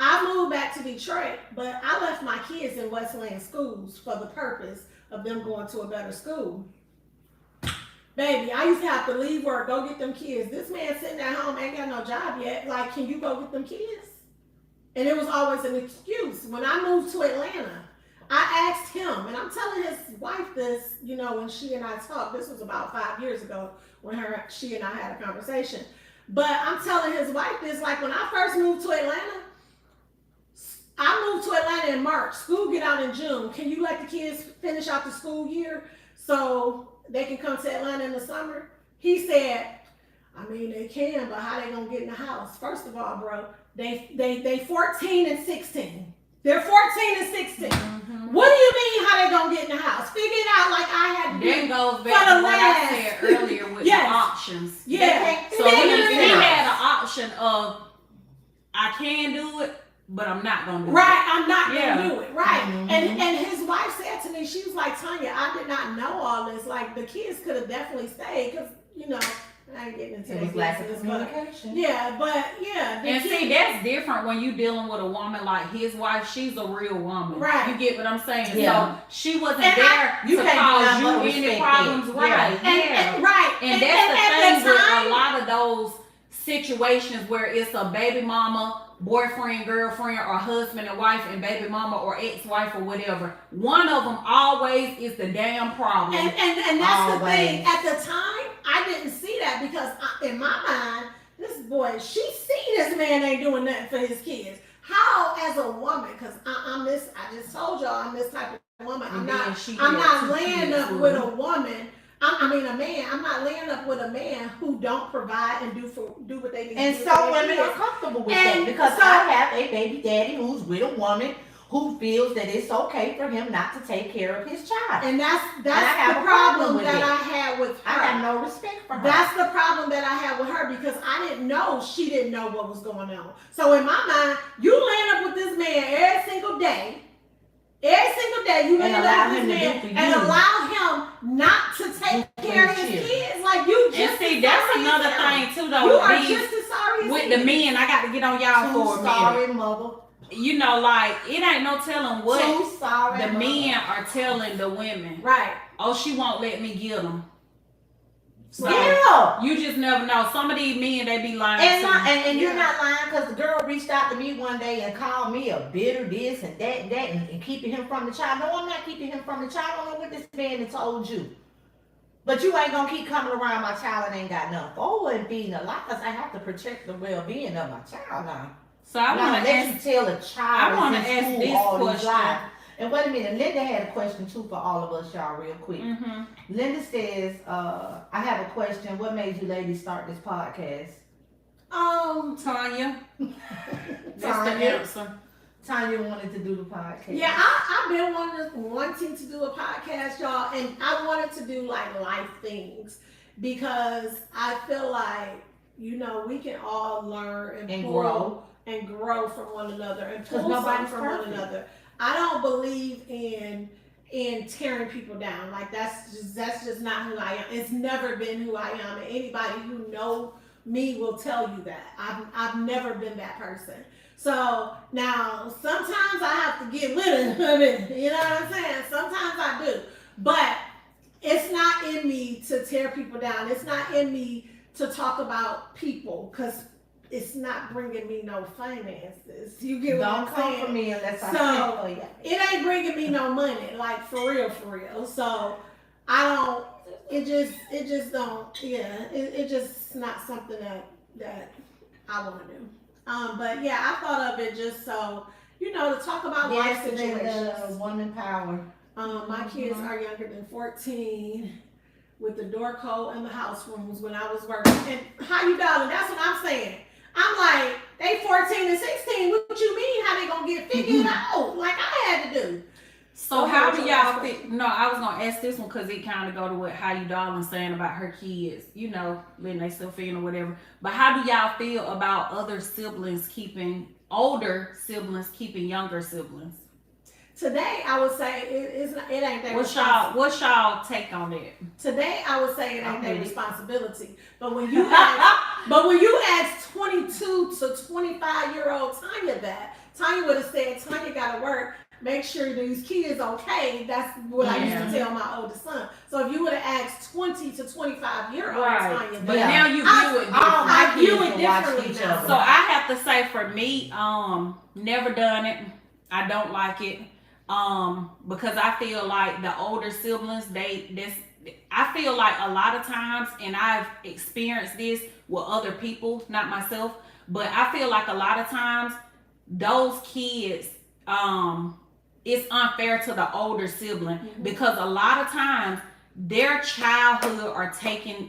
I moved back to Detroit, but I left my kids in Westland schools for the purpose of them going to a better school. Baby, I used to have to leave work, go get them kids. This man sitting at home ain't got no job yet. Like, can you go get them kids? And it was always an excuse. When I moved to Atlanta, I asked him, and I'm telling his wife this, when she and I talked. This was about 5 years ago when she and I had a conversation. But I'm telling his wife this, like when I first moved to Atlanta, I moved to Atlanta in March. School get out in June. Can you let the kids finish out the school year so they can come to Atlanta in the summer? He said, I mean, they can, but how they gonna get in the house? First of all, bro, they 14 and 16. They're 14 and 16. Mm-hmm. What do you mean how they gonna get in the house? Figure it out like I had to do. That goes back to what I said earlier with the options. Yeah. So he had an option of, I can do it, but I'm not gonna do it. Right, I'm not gonna do it. Right. Mm-hmm. And his wife said to me, she was like, Tanya, I did not know all this. Like, the kids could have definitely stayed, because, I ain't getting into it. Lack of communication. And see, that's different when you dealing with a woman like his wife. She's a real woman. Right. You get what I'm saying? Yeah. So she wasn't there to cause you any problems. Right. Yeah. Right. And that's the thing with a lot of those situations where it's a baby mama, boyfriend, girlfriend, or husband and wife, and baby mama or ex-wife or whatever. One of them always is the damn problem. And that's always the thing. At the time, I didn't see that, because in my mind, this boy, she see this man ain't doing nothing for his kids. How, as a woman, because I just told y'all I'm this type of woman. I'm not laying up with a woman. A man. I'm not laying up with a man who don't provide and do what they need. And some women are comfortable with that, because I have a baby daddy who's with a woman who feels that it's okay for him not to take care of his child. And that's the problem that I had with her. I have no respect for her. That's the problem that I had with her, because I didn't know she didn't know what was going on. So in my mind, you laying up with this man every single day. Every single day you laying up with this man and allow him not to take care of his kids. Like, you just and see, that's another thing too, though. You are just as sorry as with the men. I got to get on y'all for a minute. Sorry, mother. you know, like it ain't no telling what Too sorry. the men are telling the women. Right. Oh, she won't let me get them. So Yeah. you just never know. Some of these men, they be lying. And you're Yeah. not lying, because the girl reached out to me one day and called me a bitter this and that and keeping him from the child. No, I'm not keeping him from the child. I don't know what this man has told you. But you ain't gonna keep coming around my child and ain't got nothing for and being alive. I have to protect the well-being of my child now. So I Now, want to let ask. you tell a child I wanna that's in ask school this all his question. life. And wait a minute, Linda had a question too for all of us, y'all, real quick. Mm-hmm. Linda says, I have a question. What made you ladies start this podcast? Tanya. That's the Tanya. answer. Tanya wanted to do the podcast. Yeah, I've been wanting to do a podcast, y'all, and I wanted to do like life things because I feel like, you know, we can all learn and grow from one another and pull something from one another. I don't believe in tearing people down. Like that's just not who I am. It's never been who I am. And anybody who know me will tell you that. I've never been that person. So now sometimes I have to get rid of it. You know what I'm saying? Sometimes I do. But it's not in me to tear people down. It's not in me to talk about people because it's not bringing me no finances. You get what I'm saying? Don't come for me unless I So, pay for you. It ain't bringing me no money, like for real. So I don't. It just don't. Yeah, it just not something that I want to do. But yeah, I thought of it just so you know to talk about life situations. Woman power. My kids are younger than 14. With the door code in the house rooms when I was working. And how you darling? That's what I'm saying. I'm like, they 14 and 16. What you mean? How they gonna get figured out? Like I had to do. So how do y'all feel? No, I was gonna ask this one because it kind of go to what how you darling saying about her kids. You know, letting they still feeling or whatever. But how do y'all feel about older siblings keeping younger siblings? Today, I would say it ain't their What's y'all take on that? Today, I would say it ain't their responsibility. But when you ask 22 to 25-year-old Tanya that, Tanya would have said, Tanya got to work. Make sure these kids okay. That's what I used to tell my oldest son. So if you would have asked 20 to 25-year-old Tanya, but now you view it different. I view it differently now. So I have to say, for me, never done it. I don't like it. Because I feel like the older siblings, I feel like a lot of times, and I've experienced this with other people, not myself, but I feel like a lot of times those kids, it's unfair to the older sibling because a lot of times their childhood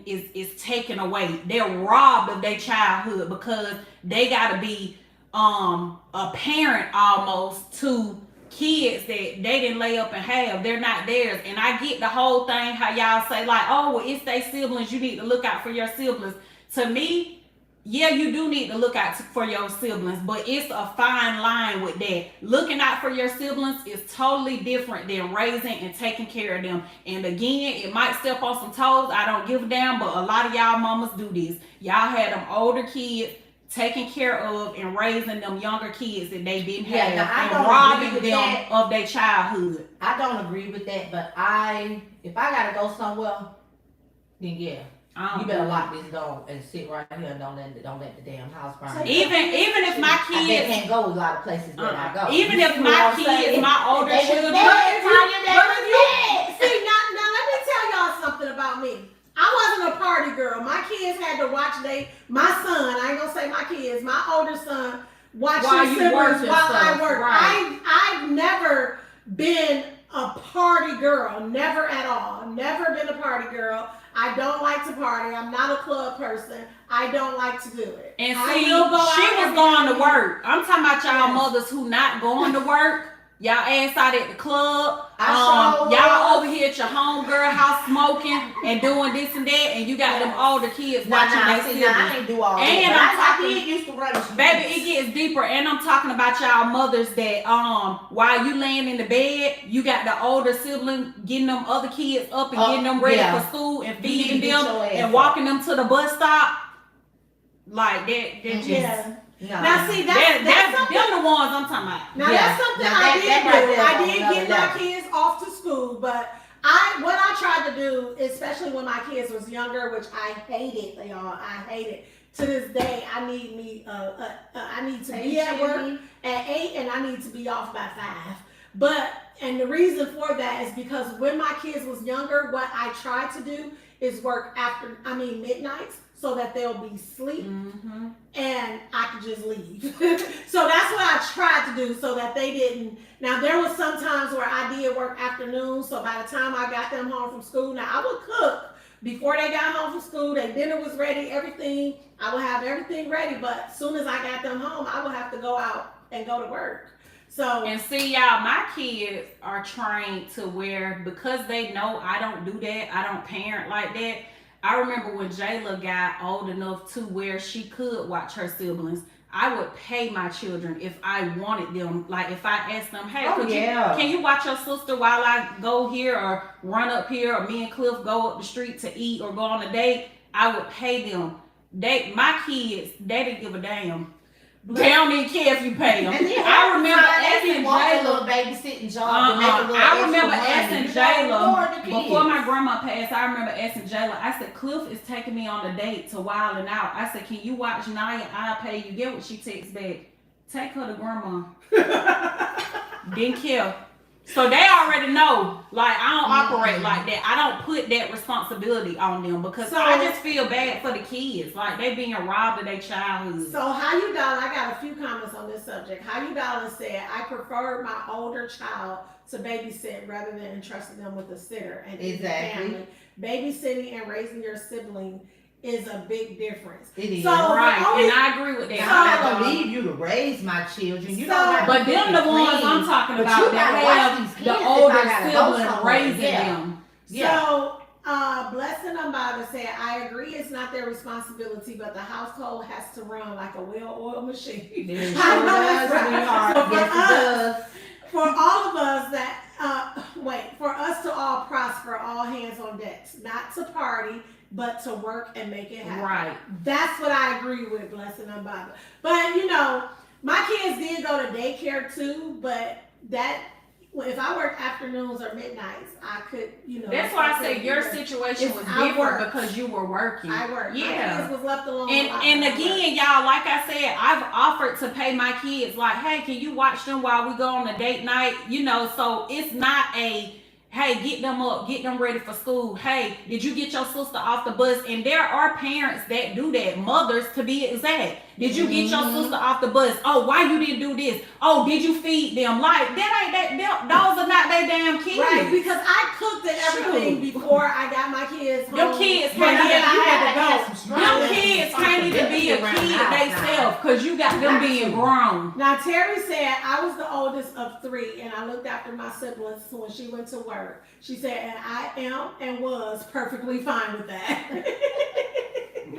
is taken away. They're robbed of their childhood because they gotta be a parent almost to kids that they didn't lay up and have. They're not theirs. And I get the whole thing how y'all say like, oh, well, it's their siblings, you need to look out for your siblings. To me, yeah, you do need to look out for your siblings, but it's a fine line with that. Looking out for your siblings is totally different than raising and taking care of them. And again, it might step on some toes. I don't give a damn, but a lot of y'all mamas do this. Y'all had them older kids taking care of and raising them younger kids that they didn't have and robbing them of their childhood. I don't agree with that, but if I gotta go somewhere, then yeah. You better lock this door and sit right here and don't let the damn house burn. Even if my kids they can't go a lot of places that I go. Even if my kids, my older children. See, now let me tell y'all something about me. I wasn't a party girl. My kids had to watch my son, I ain't gonna say my kids, my older son, watch his siblings while I work. Right. I've never been a party girl. Never at all. Never been a party girl. I don't like to party. I'm not a club person. I don't like to do it. And see, she was going to work. I'm talking about y'all mothers who not going to work. Y'all ass out at the club. Y'all over here at your homegirl house smoking and doing this and that, and you got them older kids watching their siblings. I ain't do all and that. I'm talking, used to run baby, it gets deeper. And I'm talking about y'all mothers that while you laying in the bed, you got the older sibling getting them other kids up and getting them ready for school and feeding them and walking them to the bus stop. Like that just No. Now see, that's something. Them the ones I'm talking about. Now Yeah. that's something Now I that did right do. there is I on did another get my level. kids off to school, but what I tried to do, especially when my kids was younger, which I hated, y'all. I hated. To this day, I need me. I need to be at work at 8, and I need to be off by 5. And the reason for that is because when my kids was younger, what I tried to do is work midnights, so that they'll be asleep, and I could just leave. So that's what I tried to do, so that they didn't. Now there was some times where I did work afternoons, so by the time I got them home from school, now I would cook before they got home from school. Their dinner was ready, everything. I would have everything ready, but as soon as I got them home, I would have to go out and go to work. So and see, y'all, my kids are trained to where, because they know I don't do that, I don't parent like that. I remember when Jayla got old enough to where she could watch her siblings, I would pay my children if I wanted them. Like if I asked them, hey, can you watch your sister while I go here or run up here, or me and Cliff go up the street to eat or go on a date, I would pay them. My kids, they didn't give a damn. They don't even care if you pay them. I remember asking Jayla, babysitting job. I remember asking Jayla before my grandma passed. I remember asking Jayla. I said, Cliff is taking me on a date to Wildin' Out. I said, can you watch Naya? I'll pay you. Get what she texts back. Take her to grandma. Didn't care. So they already know. Like I don't operate like that. I don't put that responsibility on them because I just feel bad for the kids. Like they being robbed of their childhood. So how you darling? I got a few comments on this subject. How you darling said, I preferred my older child to babysit rather than entrusting them with a sitter and family. Babysitting and raising your sibling is a big difference. It is. And I agree with that. I'm not gonna leave you to raise my children. You know, but them the ones I'm talking about that have the older sibling raising them. So Blessing Unbothered said, I agree it's not their responsibility, but the household has to run like a well-oiled machine. For all of us that for us to all prosper, all hands on deck, not to party, but to work and make it happen. Right. That's what I agree with, Blessing Unbothered. But my kids did go to daycare too, but if I worked afternoons or midnights, I could, That's why I say your situation was different because you were working. I worked. Yeah. My kids was left alone. And again, y'all, like I said, I've offered to pay my kids, like, hey, can you watch them while we go on a date night? So it's not hey, get them up, get them ready for school. Hey, did you get your sister off the bus? And there are parents that do that, mothers to be exact. Did you get your sister off the bus? Oh, why you didn't do this? Oh, did you feed them? Like, those are not their damn kids. Right, because I cooked and everything before I got my kids home. Them kids can't even be a kid themselves because you got them being grown. Now, Terry said, I was the oldest of 3 and I looked after my siblings when she went to work. She said, and I am and was perfectly fine with that.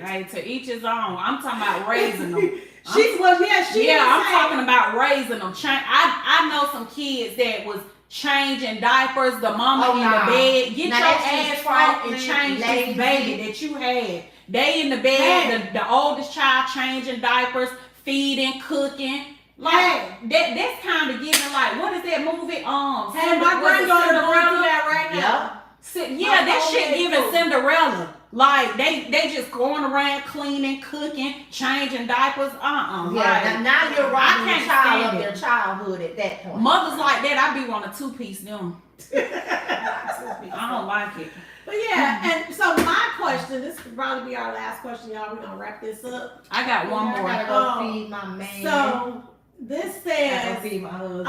Hey, to each his own. I'm talking about raising them. I'm talking about raising them. I know some kids that was changing diapers, the mama in the bed. Get your ass out and change this baby that you had. They in the bed, the oldest child changing diapers, feeding, cooking. Like that's kind of giving like, what is that movie? Hey, my granddaughter going through that right now. Yeah, that shit giving Cinderella. Like they just going around cleaning, cooking, changing diapers. Now you're robbing the child of their childhood at that point. Mothers like that, I be wanting to 2-piece them. I don't like it. But yeah, and so my question, this could probably be our last question, y'all. We're gonna wrap this up. I got one more. I gotta go feed my man. So this says, I gotta feed my husband.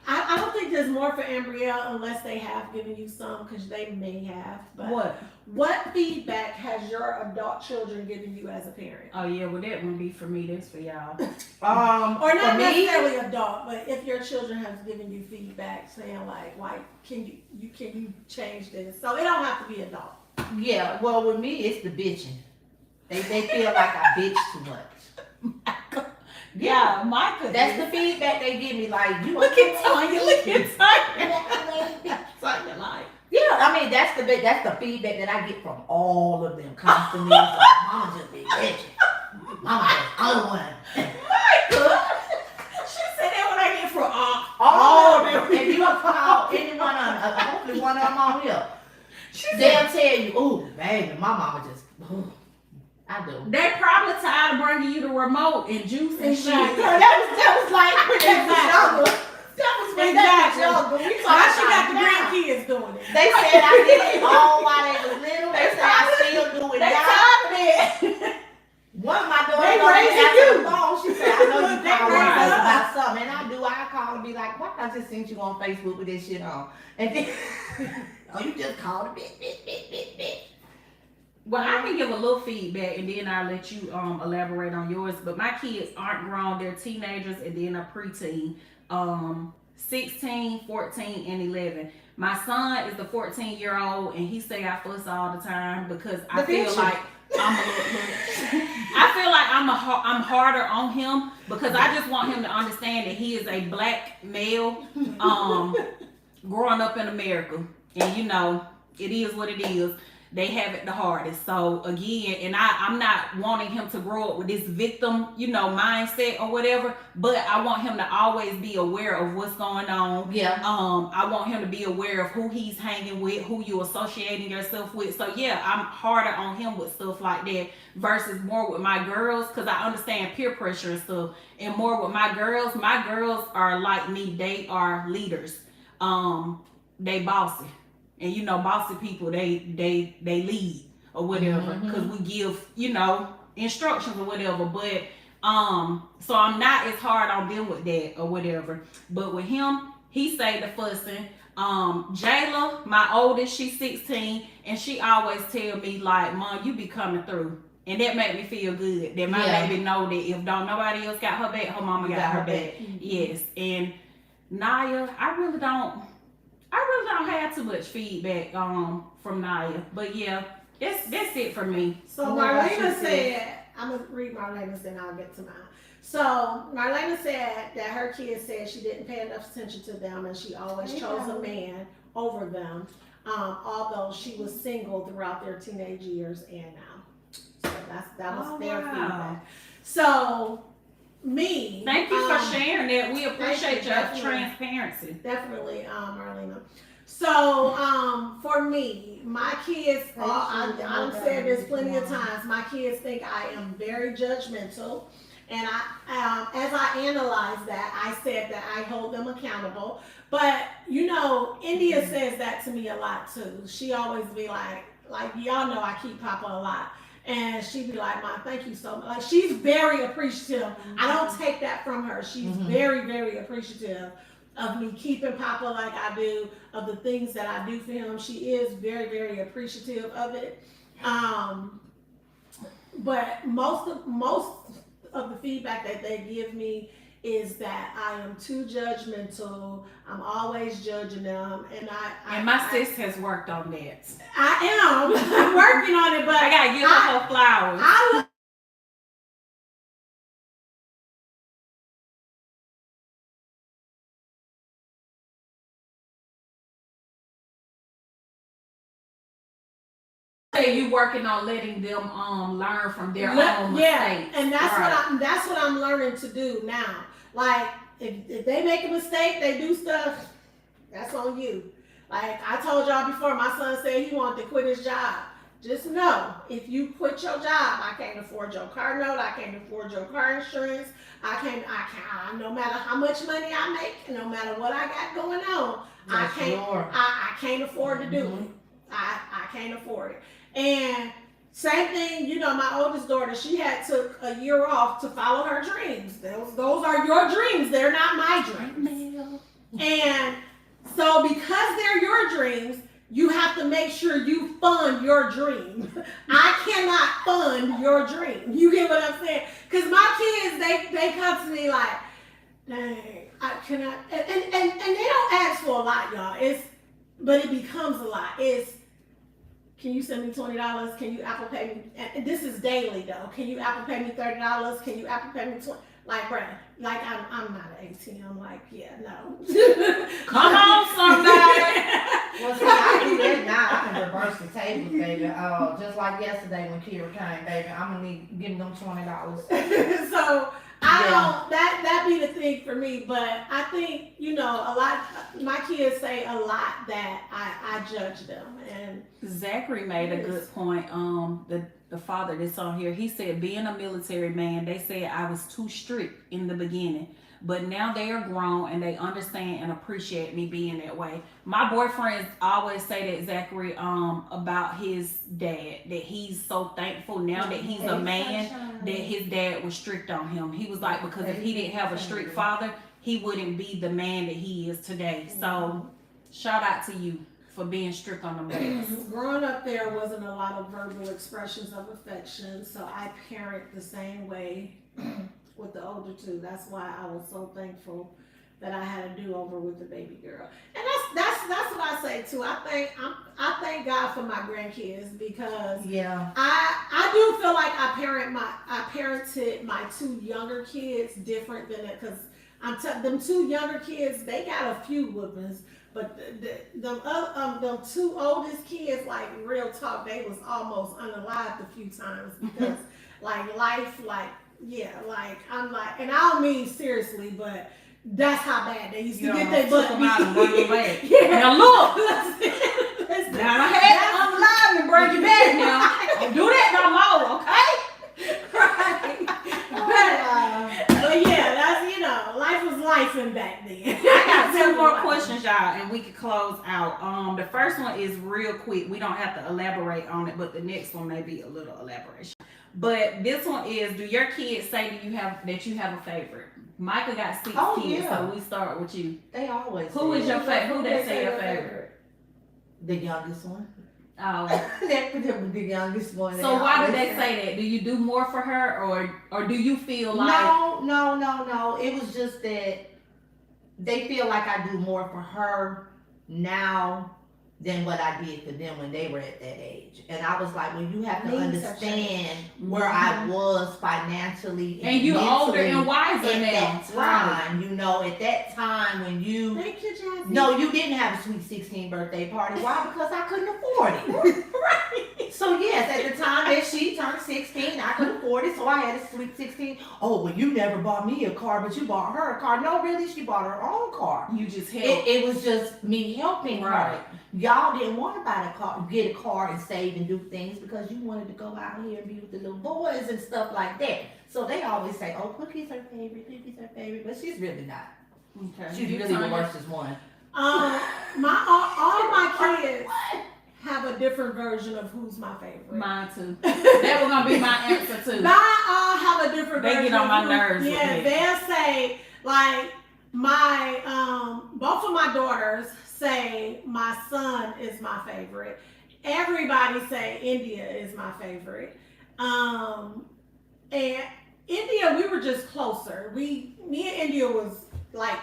I don't think there's more for Ambrielle unless they have given you some, because they may have. But what feedback has your adult children given you as a parent? Oh yeah, well that wouldn't be for me. That's for y'all. Or not necessarily adult, but if your children have given you feedback saying like, why can you change this? So it don't have to be adult. Yeah, well with me it's the bitching. They feel like I bitch too much. Yeah, Micah. That's the feedback they give me. Like, you look at Tanya. Tanya, like. Yeah, I mean that's the feedback that I get from all of them constantly. Like, Mama just be bitching. Mama just own one. She said that when I get from If you call anyone hopefully one of them on here, they'll tell you, "Oh, baby, my mama just." I do. They probably tired of bringing you the remote and juice and shit. Girl, that was like when they was younger. That was when they was younger. Now she got the grandkids doing it. They said I did it all while they was little. They said I still do it They now. tired of it. One of my daughters They told me raising after you. the phone, she said, I know you They call raising us us. about something. And I do. I call and be like, why I just seen you on Facebook with this shit on? And then, oh, you just called a bit. Well, I can give a little feedback and then I'll let you elaborate on yours. But my kids aren't grown, they're teenagers and then a preteen. 16, 14, and 11. My son is the 14-year-old and he say I fuss all the time because I feel like I'm a little I feel like I'm harder on him because I just want him to understand that he is a black male growing up in America. And you know, it is what it is. They have it the hardest. So again, and I'm not wanting him to grow up with this victim, mindset or whatever, but I want him to always be aware of what's going on. Yeah. I want him to be aware of who he's hanging with, who you associating yourself with. So yeah, I'm harder on him with stuff like that versus more with my girls because I understand peer pressure and stuff. And more with my girls are like me. They are leaders. They bossy. And bossy people, they lead or whatever because we give, instructions or whatever. But so I'm not as hard on them with that or whatever. But with him, he say the fussing. Jayla, my oldest, she's 16, and she always tell me like, "Mom, you be coming through." And that make me feel good that my baby know that if don't nobody else got her back, her mama got her back. Yes. And Naya, I really don't have too much feedback from Naya, but yeah, that's it for me. So Marlena said, I'm gonna read Marlena's, then I'll get to mine. So Marlena said that her kids said she didn't pay enough attention to them, and she always chose a man over them, although she was single throughout their teenage years and now. So that was their feedback. So. Thank you for sharing that. We appreciate your transparency. Definitely, Marlena. So, for me, my kids, I've said this plenty of times, my kids think I am very judgmental. And as I analyzed that, I said that I hold them accountable. But, India says that to me a lot too. She always be like y'all know I keep Papa a lot. And she'd be like, "Mom, thank you so much." Like, she's very appreciative. I don't take that from her. She's very, very appreciative of me keeping Papa like I do, of the things that I do for him. She is very, very appreciative of it. But most of the feedback that they give me is that I am too judgmental. I'm always judging them, and my sis has worked on that. I am. I'm working on it, but I gotta give her flowers. You working on letting them learn from their own mistakes. And that's what I'm learning to do now. Like if they make a mistake, they do stuff, that's on you. Like I told y'all before, my son said he wanted to quit his job. Just know, if you quit your job, I can't afford your car note, I can't afford your car insurance, I can't, no matter how much money I make, no matter what I got going on, I can't afford to do it. I can't afford it. And same thing, my oldest daughter, she had took a year off to follow her dreams. Those are your dreams. They're not my dreams. And so because they're your dreams, you have to make sure you fund your dream. I cannot fund your dream. You get what I'm saying? Because my kids, they come to me like, dang, I cannot, and they don't ask for a lot, y'all. But it becomes a lot. Can you send me $20? Can you Apple Pay me? And this is daily though. Can you Apple Pay me $30? Can you Apple Pay me $20? Like, bruh, like I'm not an ATM. Like, yeah, no. Come on, somebody. Well, see, I do that now. I can reverse the tables, baby. Just like yesterday when Kira came, baby. I'm gonna need give them $20. So I don't that be the thing for me, but I think, you know, a lot my kids say a lot that I judge them, and Zachary made a good point. The father that's on here, he said, being a military man, they said I was too strict in the beginning, but now they are grown and they understand and appreciate me being that way. My boyfriends always say that, Zachary, about his dad, that he's so thankful now that he's a man that his dad was strict on him. He was like, because if he didn't have a strict father, he wouldn't be the man that he is today. So shout out to you for being strict on them dads. growing up there wasn't a lot of verbal expressions of affection, so I parent the same way with the older two. That's why I was so thankful that I had a do-over with the baby girl. And that's what I say too. I thank God for my grandkids, because I do feel like I parented my two younger kids different than it, because them two younger kids, they got a few whoopings, but the two oldest kids, like real talk, they was almost unalived a few times, because like life, like I'm like, and I don't mean seriously, but that's how bad they used to get their butt them out and bring them back. Yeah. Now look, Listen. now I had to unalive and bring you back now. Don't do that no more, okay? Right. But yeah, that's, you know, life was life in back then. I got two more questions, y'all, and we can close out. The first one is real quick. We don't have to elaborate on it, but the next one may be a little elaboration. But this one is: do your kids say that you have a favorite? Micah got 6 kids, so we start with you. They always. Who is your favorite? Who they say your favorite? The youngest one. Oh, the youngest one. So why do they say that? Do you do more for her, or do you feel like? No. It was just that they feel like I do more for her now than what I did for them when they were at that age. And I was like, well, you have to understand where I was financially and you older and wiser at now. that time. You know, at that time when you no, you didn't have a sweet 16 birthday party. Why? Because I couldn't afford it. Right. So yes, at the time that she turned 16, I couldn't afford it, so I had a sweet 16. Oh, well, you never bought me a car, but you bought her a car. No, really, she bought her own car. You just helped. It was just me helping her. Y'all didn't want to buy the car, get a car and save and do things because you wanted to go out here and be with the little boys and stuff like that. So they always say, oh, Cookie's her favorite, but she's really not. Okay. She's really the worstest one. All my kids have a different version of who's my favorite. Mine too. That was gonna be my answer too. Mine all have a different version. They get on my nerves. Yeah, they'll say like my both of my daughters say my son is my favorite. Everybody say India is my favorite. And India, we were just closer. Me and India was like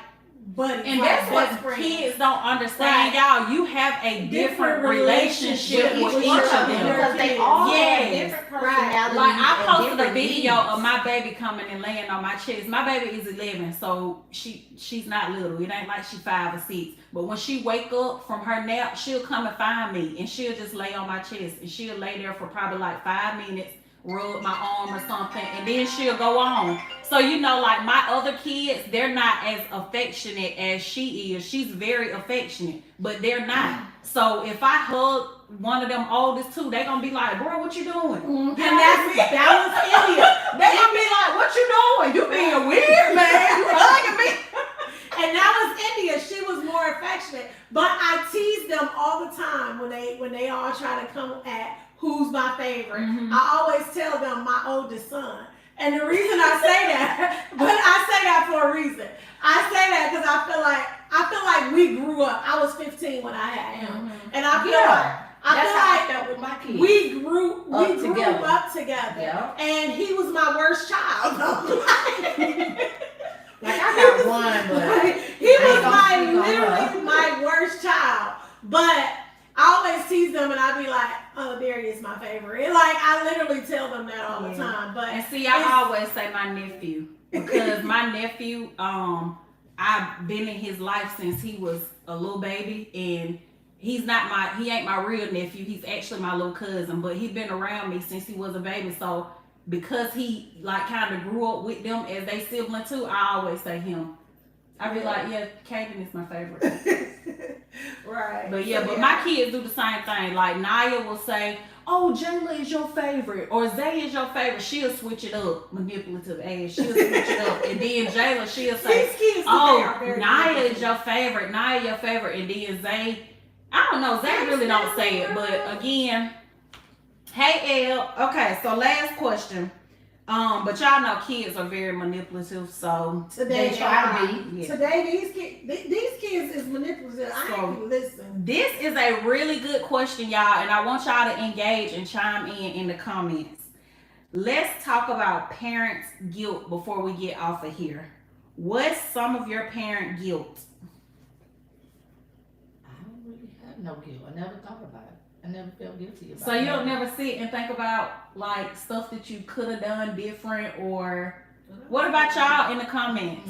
buddies. And like that's what friends. kids don't understand, y'all. You have a different relationship with each of them. Because they all have different personalities. Like I posted a video of my baby coming and laying on my chest. My baby is 11, so she's not little. It ain't like she 5 or 6. But when she wake up from her nap, she'll come and find me, and she'll just lay on my chest, and she'll lay there for probably like 5 minutes, rub my arm or something, and then she'll go on. So you know, like my other kids, they're not as affectionate as she is. She's very affectionate, but they're not. So if I hug one of them oldest two, they gonna be like, bro, what you doing? And that was India. They gonna be like, what you doing? You being weird, man. You hugging me. And that was India. She was more affectionate. But I tease them all the time when they all try to come at who's my favorite. Mm-hmm. I always tell them my oldest son. And the reason I say that, but I say that for a reason. I say that because I feel like we grew up. I was 15 when I had him. Mm-hmm. And I feel I felt with my kids. We grew up together. Yeah. And he was my worst child. Like I got one, but he was literally my worst child. But I always tease them and I be like, oh, Darius my favorite. And like I literally tell them that all the time. But and see, I always say my nephew, because my nephew, I've been in his life since he was a little baby, and he ain't my real nephew. He's actually my little cousin, but he's been around me since he was a baby. So because he like kind of grew up with them as they sibling too, I always say him. I be like, yeah, Kaden is my favorite. Right. But yeah, but my kids do the same thing. Like Naya will say, "Oh, Jayla is your favorite," or "Zay is your favorite." She'll switch it up, manipulative ass. She'll switch it up, and then Jayla, she'll say, These kids "Oh, today are very Naya manipulative. is your favorite. Naya your favorite," and then Zay, I don't know. Zay really don't say it, but again, hey El. Okay, so last question. But y'all know kids are very manipulative, so Today They try to be. yeah. Today these kids is manipulative. I So- ain't listen. This is a really good question, y'all, and I want y'all to engage and chime in the comments. Let's talk about parents' guilt before we get off of here. What's some of your parent guilt? I don't really have no guilt. I never thought about it. I never felt guilty about it. So you don't never sit and think about like stuff that you could have done different, or what about y'all in the comments?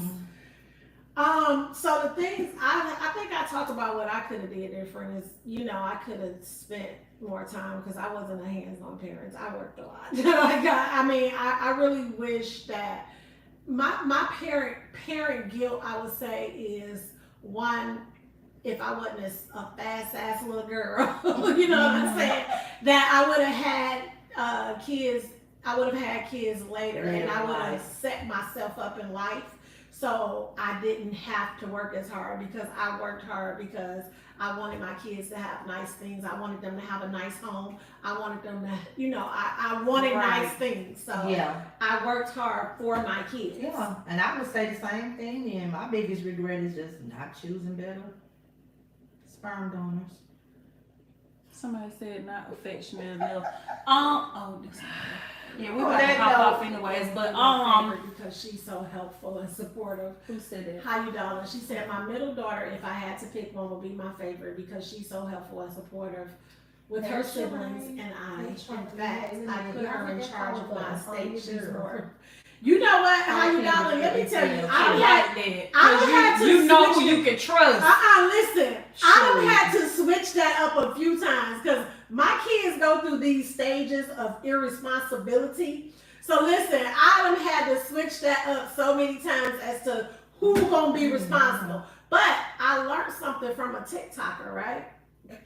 So the things I think I talked about what I could have did different is, I could have spent more time because I wasn't a hands-on parent. I worked a lot. I really wish that my parent guilt, I would say, is one, if I wasn't a fast ass little girl, you know what I'm saying, that I would have had kids. I would have had kids later, and I would have set myself up in life. So I didn't have to work as hard because I worked hard because I wanted my kids to have nice things. I wanted them to have a nice home. I wanted them to, I wanted Right. nice things. So Yeah. I worked hard for my kids. Yeah. And I would say the same thing. And my biggest regret is just not choosing better sperm donors. Somebody said not affectionate enough. Yeah, we Oh, about to that hop note off anyways, but my favorite because she's so helpful and supportive. who said that? How you doing? She said my middle daughter, if I had to pick one, would be my favorite because she's so helpful and supportive with her That's siblings right. and I. That's In right. fact, Yeah, I put yeah, her in that's charge of my powerful. estate. Oh, She's girl. more. You know what? How you can't doing? Let me believe tell it. you, I I like had. that. I 'Cause had to you know who switch you can trust. Listen, I Sure. done had to switch that up a few times because my kids go through these stages of irresponsibility. So listen, I done had to switch that up so many times as to who gonna be responsible. But I learned something from a TikToker, right?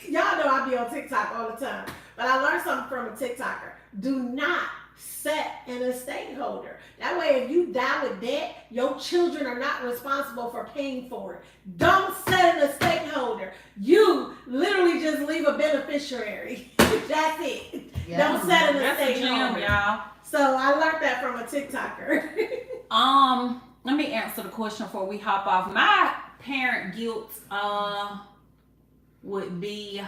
Y'all know I be on TikTok all the time. But I learned something from a TikToker. Do not set an estate holder. That way, if you die with debt, your children are not responsible for paying for it. Don't set an estate holder. You literally just leave a beneficiary. That's it. Yeah. Don't set an That's a estate gem, holder. y'all. So I learned that from a TikToker. Let me answer the question before we hop off. My parent guilt would be,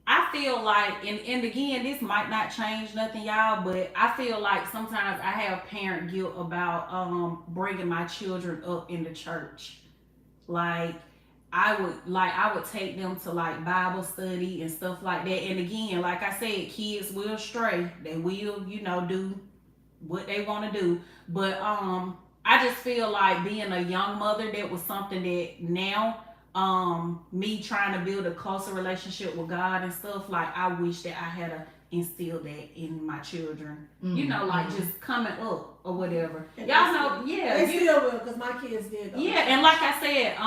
I feel like, and again, this might not change nothing, y'all, but I feel like sometimes I have parent guilt about bringing my children up in the church. Like I would take them to like Bible study and stuff like that. And again, like I said, kids will stray. They will, do what they want to do. But I just feel like being a young mother, that was something that now me trying to build a closer relationship with God and stuff, like I wish that I had instilled that in my children. Like just coming up or whatever. And Y'all know, yeah. They still will, because my kids did. Yeah, and like I said,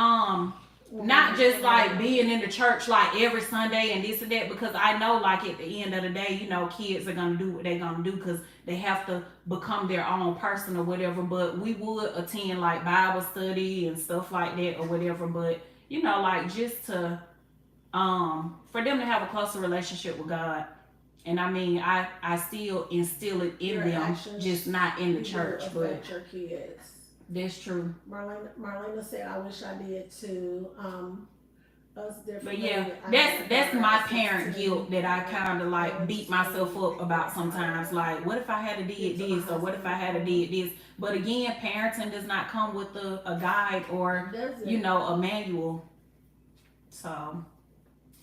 not just like being in the church like every Sunday and this and that, because I know like at the end of the day, kids are gonna do what they're gonna do because they have to become their own person or whatever. But we would attend like Bible study and stuff like that or whatever. But like just to for them to have a closer relationship with God. And I mean, I still instill it in Your them, actions just not in the church. will But affect your kids. that's true. Marlena said, I wish I did too. Us different. But yeah, that's my parent guilt that I kind of like beat myself up about sometimes. Like, what if I had to did this, or what if I had to did this? But again, parenting does not come with a guide or a manual. So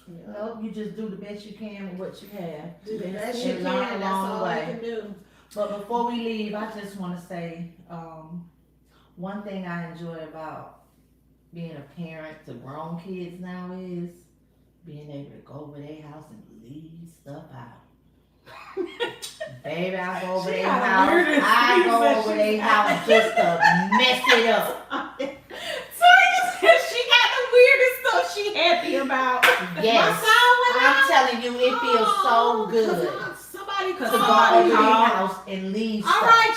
Nope, you just do the best you can with what you have. Do the And best you can. learn That's along the all you way. can do. But before we leave, I just want to say one thing I enjoy about being a parent to grown kids now is being able to go over their house and leave stuff out. Baby, I go over She their got the house. weirdest I things go that over she their got. house just to mess it up. She got the weirdest stuff she happy about. Yes. My son went I'm out. telling you, it feels so good Somebody to could go somebody over their call. house and leave All stuff. right,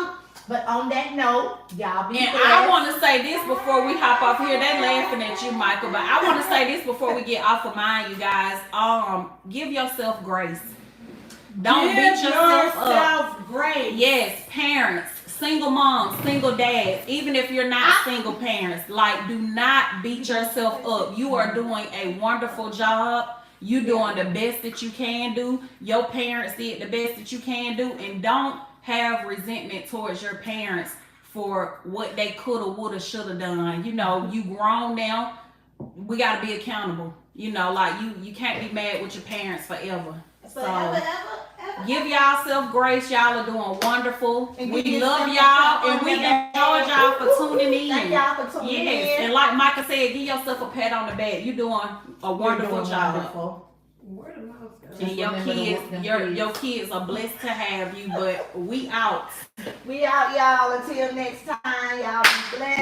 y'all. But on that note, y'all be And blessed. I want to say this before we hop off here. They laughing at you, Michael. But I want to say this before we get off of mine, you guys. Give yourself grace. Don't Give beat yourself up. yourself grace. Yes, parents, single moms, single dads, even if you're not single parents, like, do not beat yourself up. You are doing a wonderful job. You doing the best that you can do. Your parents did the best that you can do, and don't have resentment towards your parents for what they coulda, woulda, shoulda done. You know, you grown now. We gotta be accountable. You know, like you can't be mad with your parents forever. So give y'all self grace. Y'all are doing wonderful. And We give love yourself y'all, a and we pat enjoyed y'all for tuning in. Thank y'all for tuning Yes, in. and like Micah said, give yourself a pat on the back. You're doing a wonderful You're doing job. wonderful. Where the mouse go? And Just your remember to kids, whoop them your kids. kids are blessed to have you. But we out. We out, y'all. Until next time, y'all be blessed.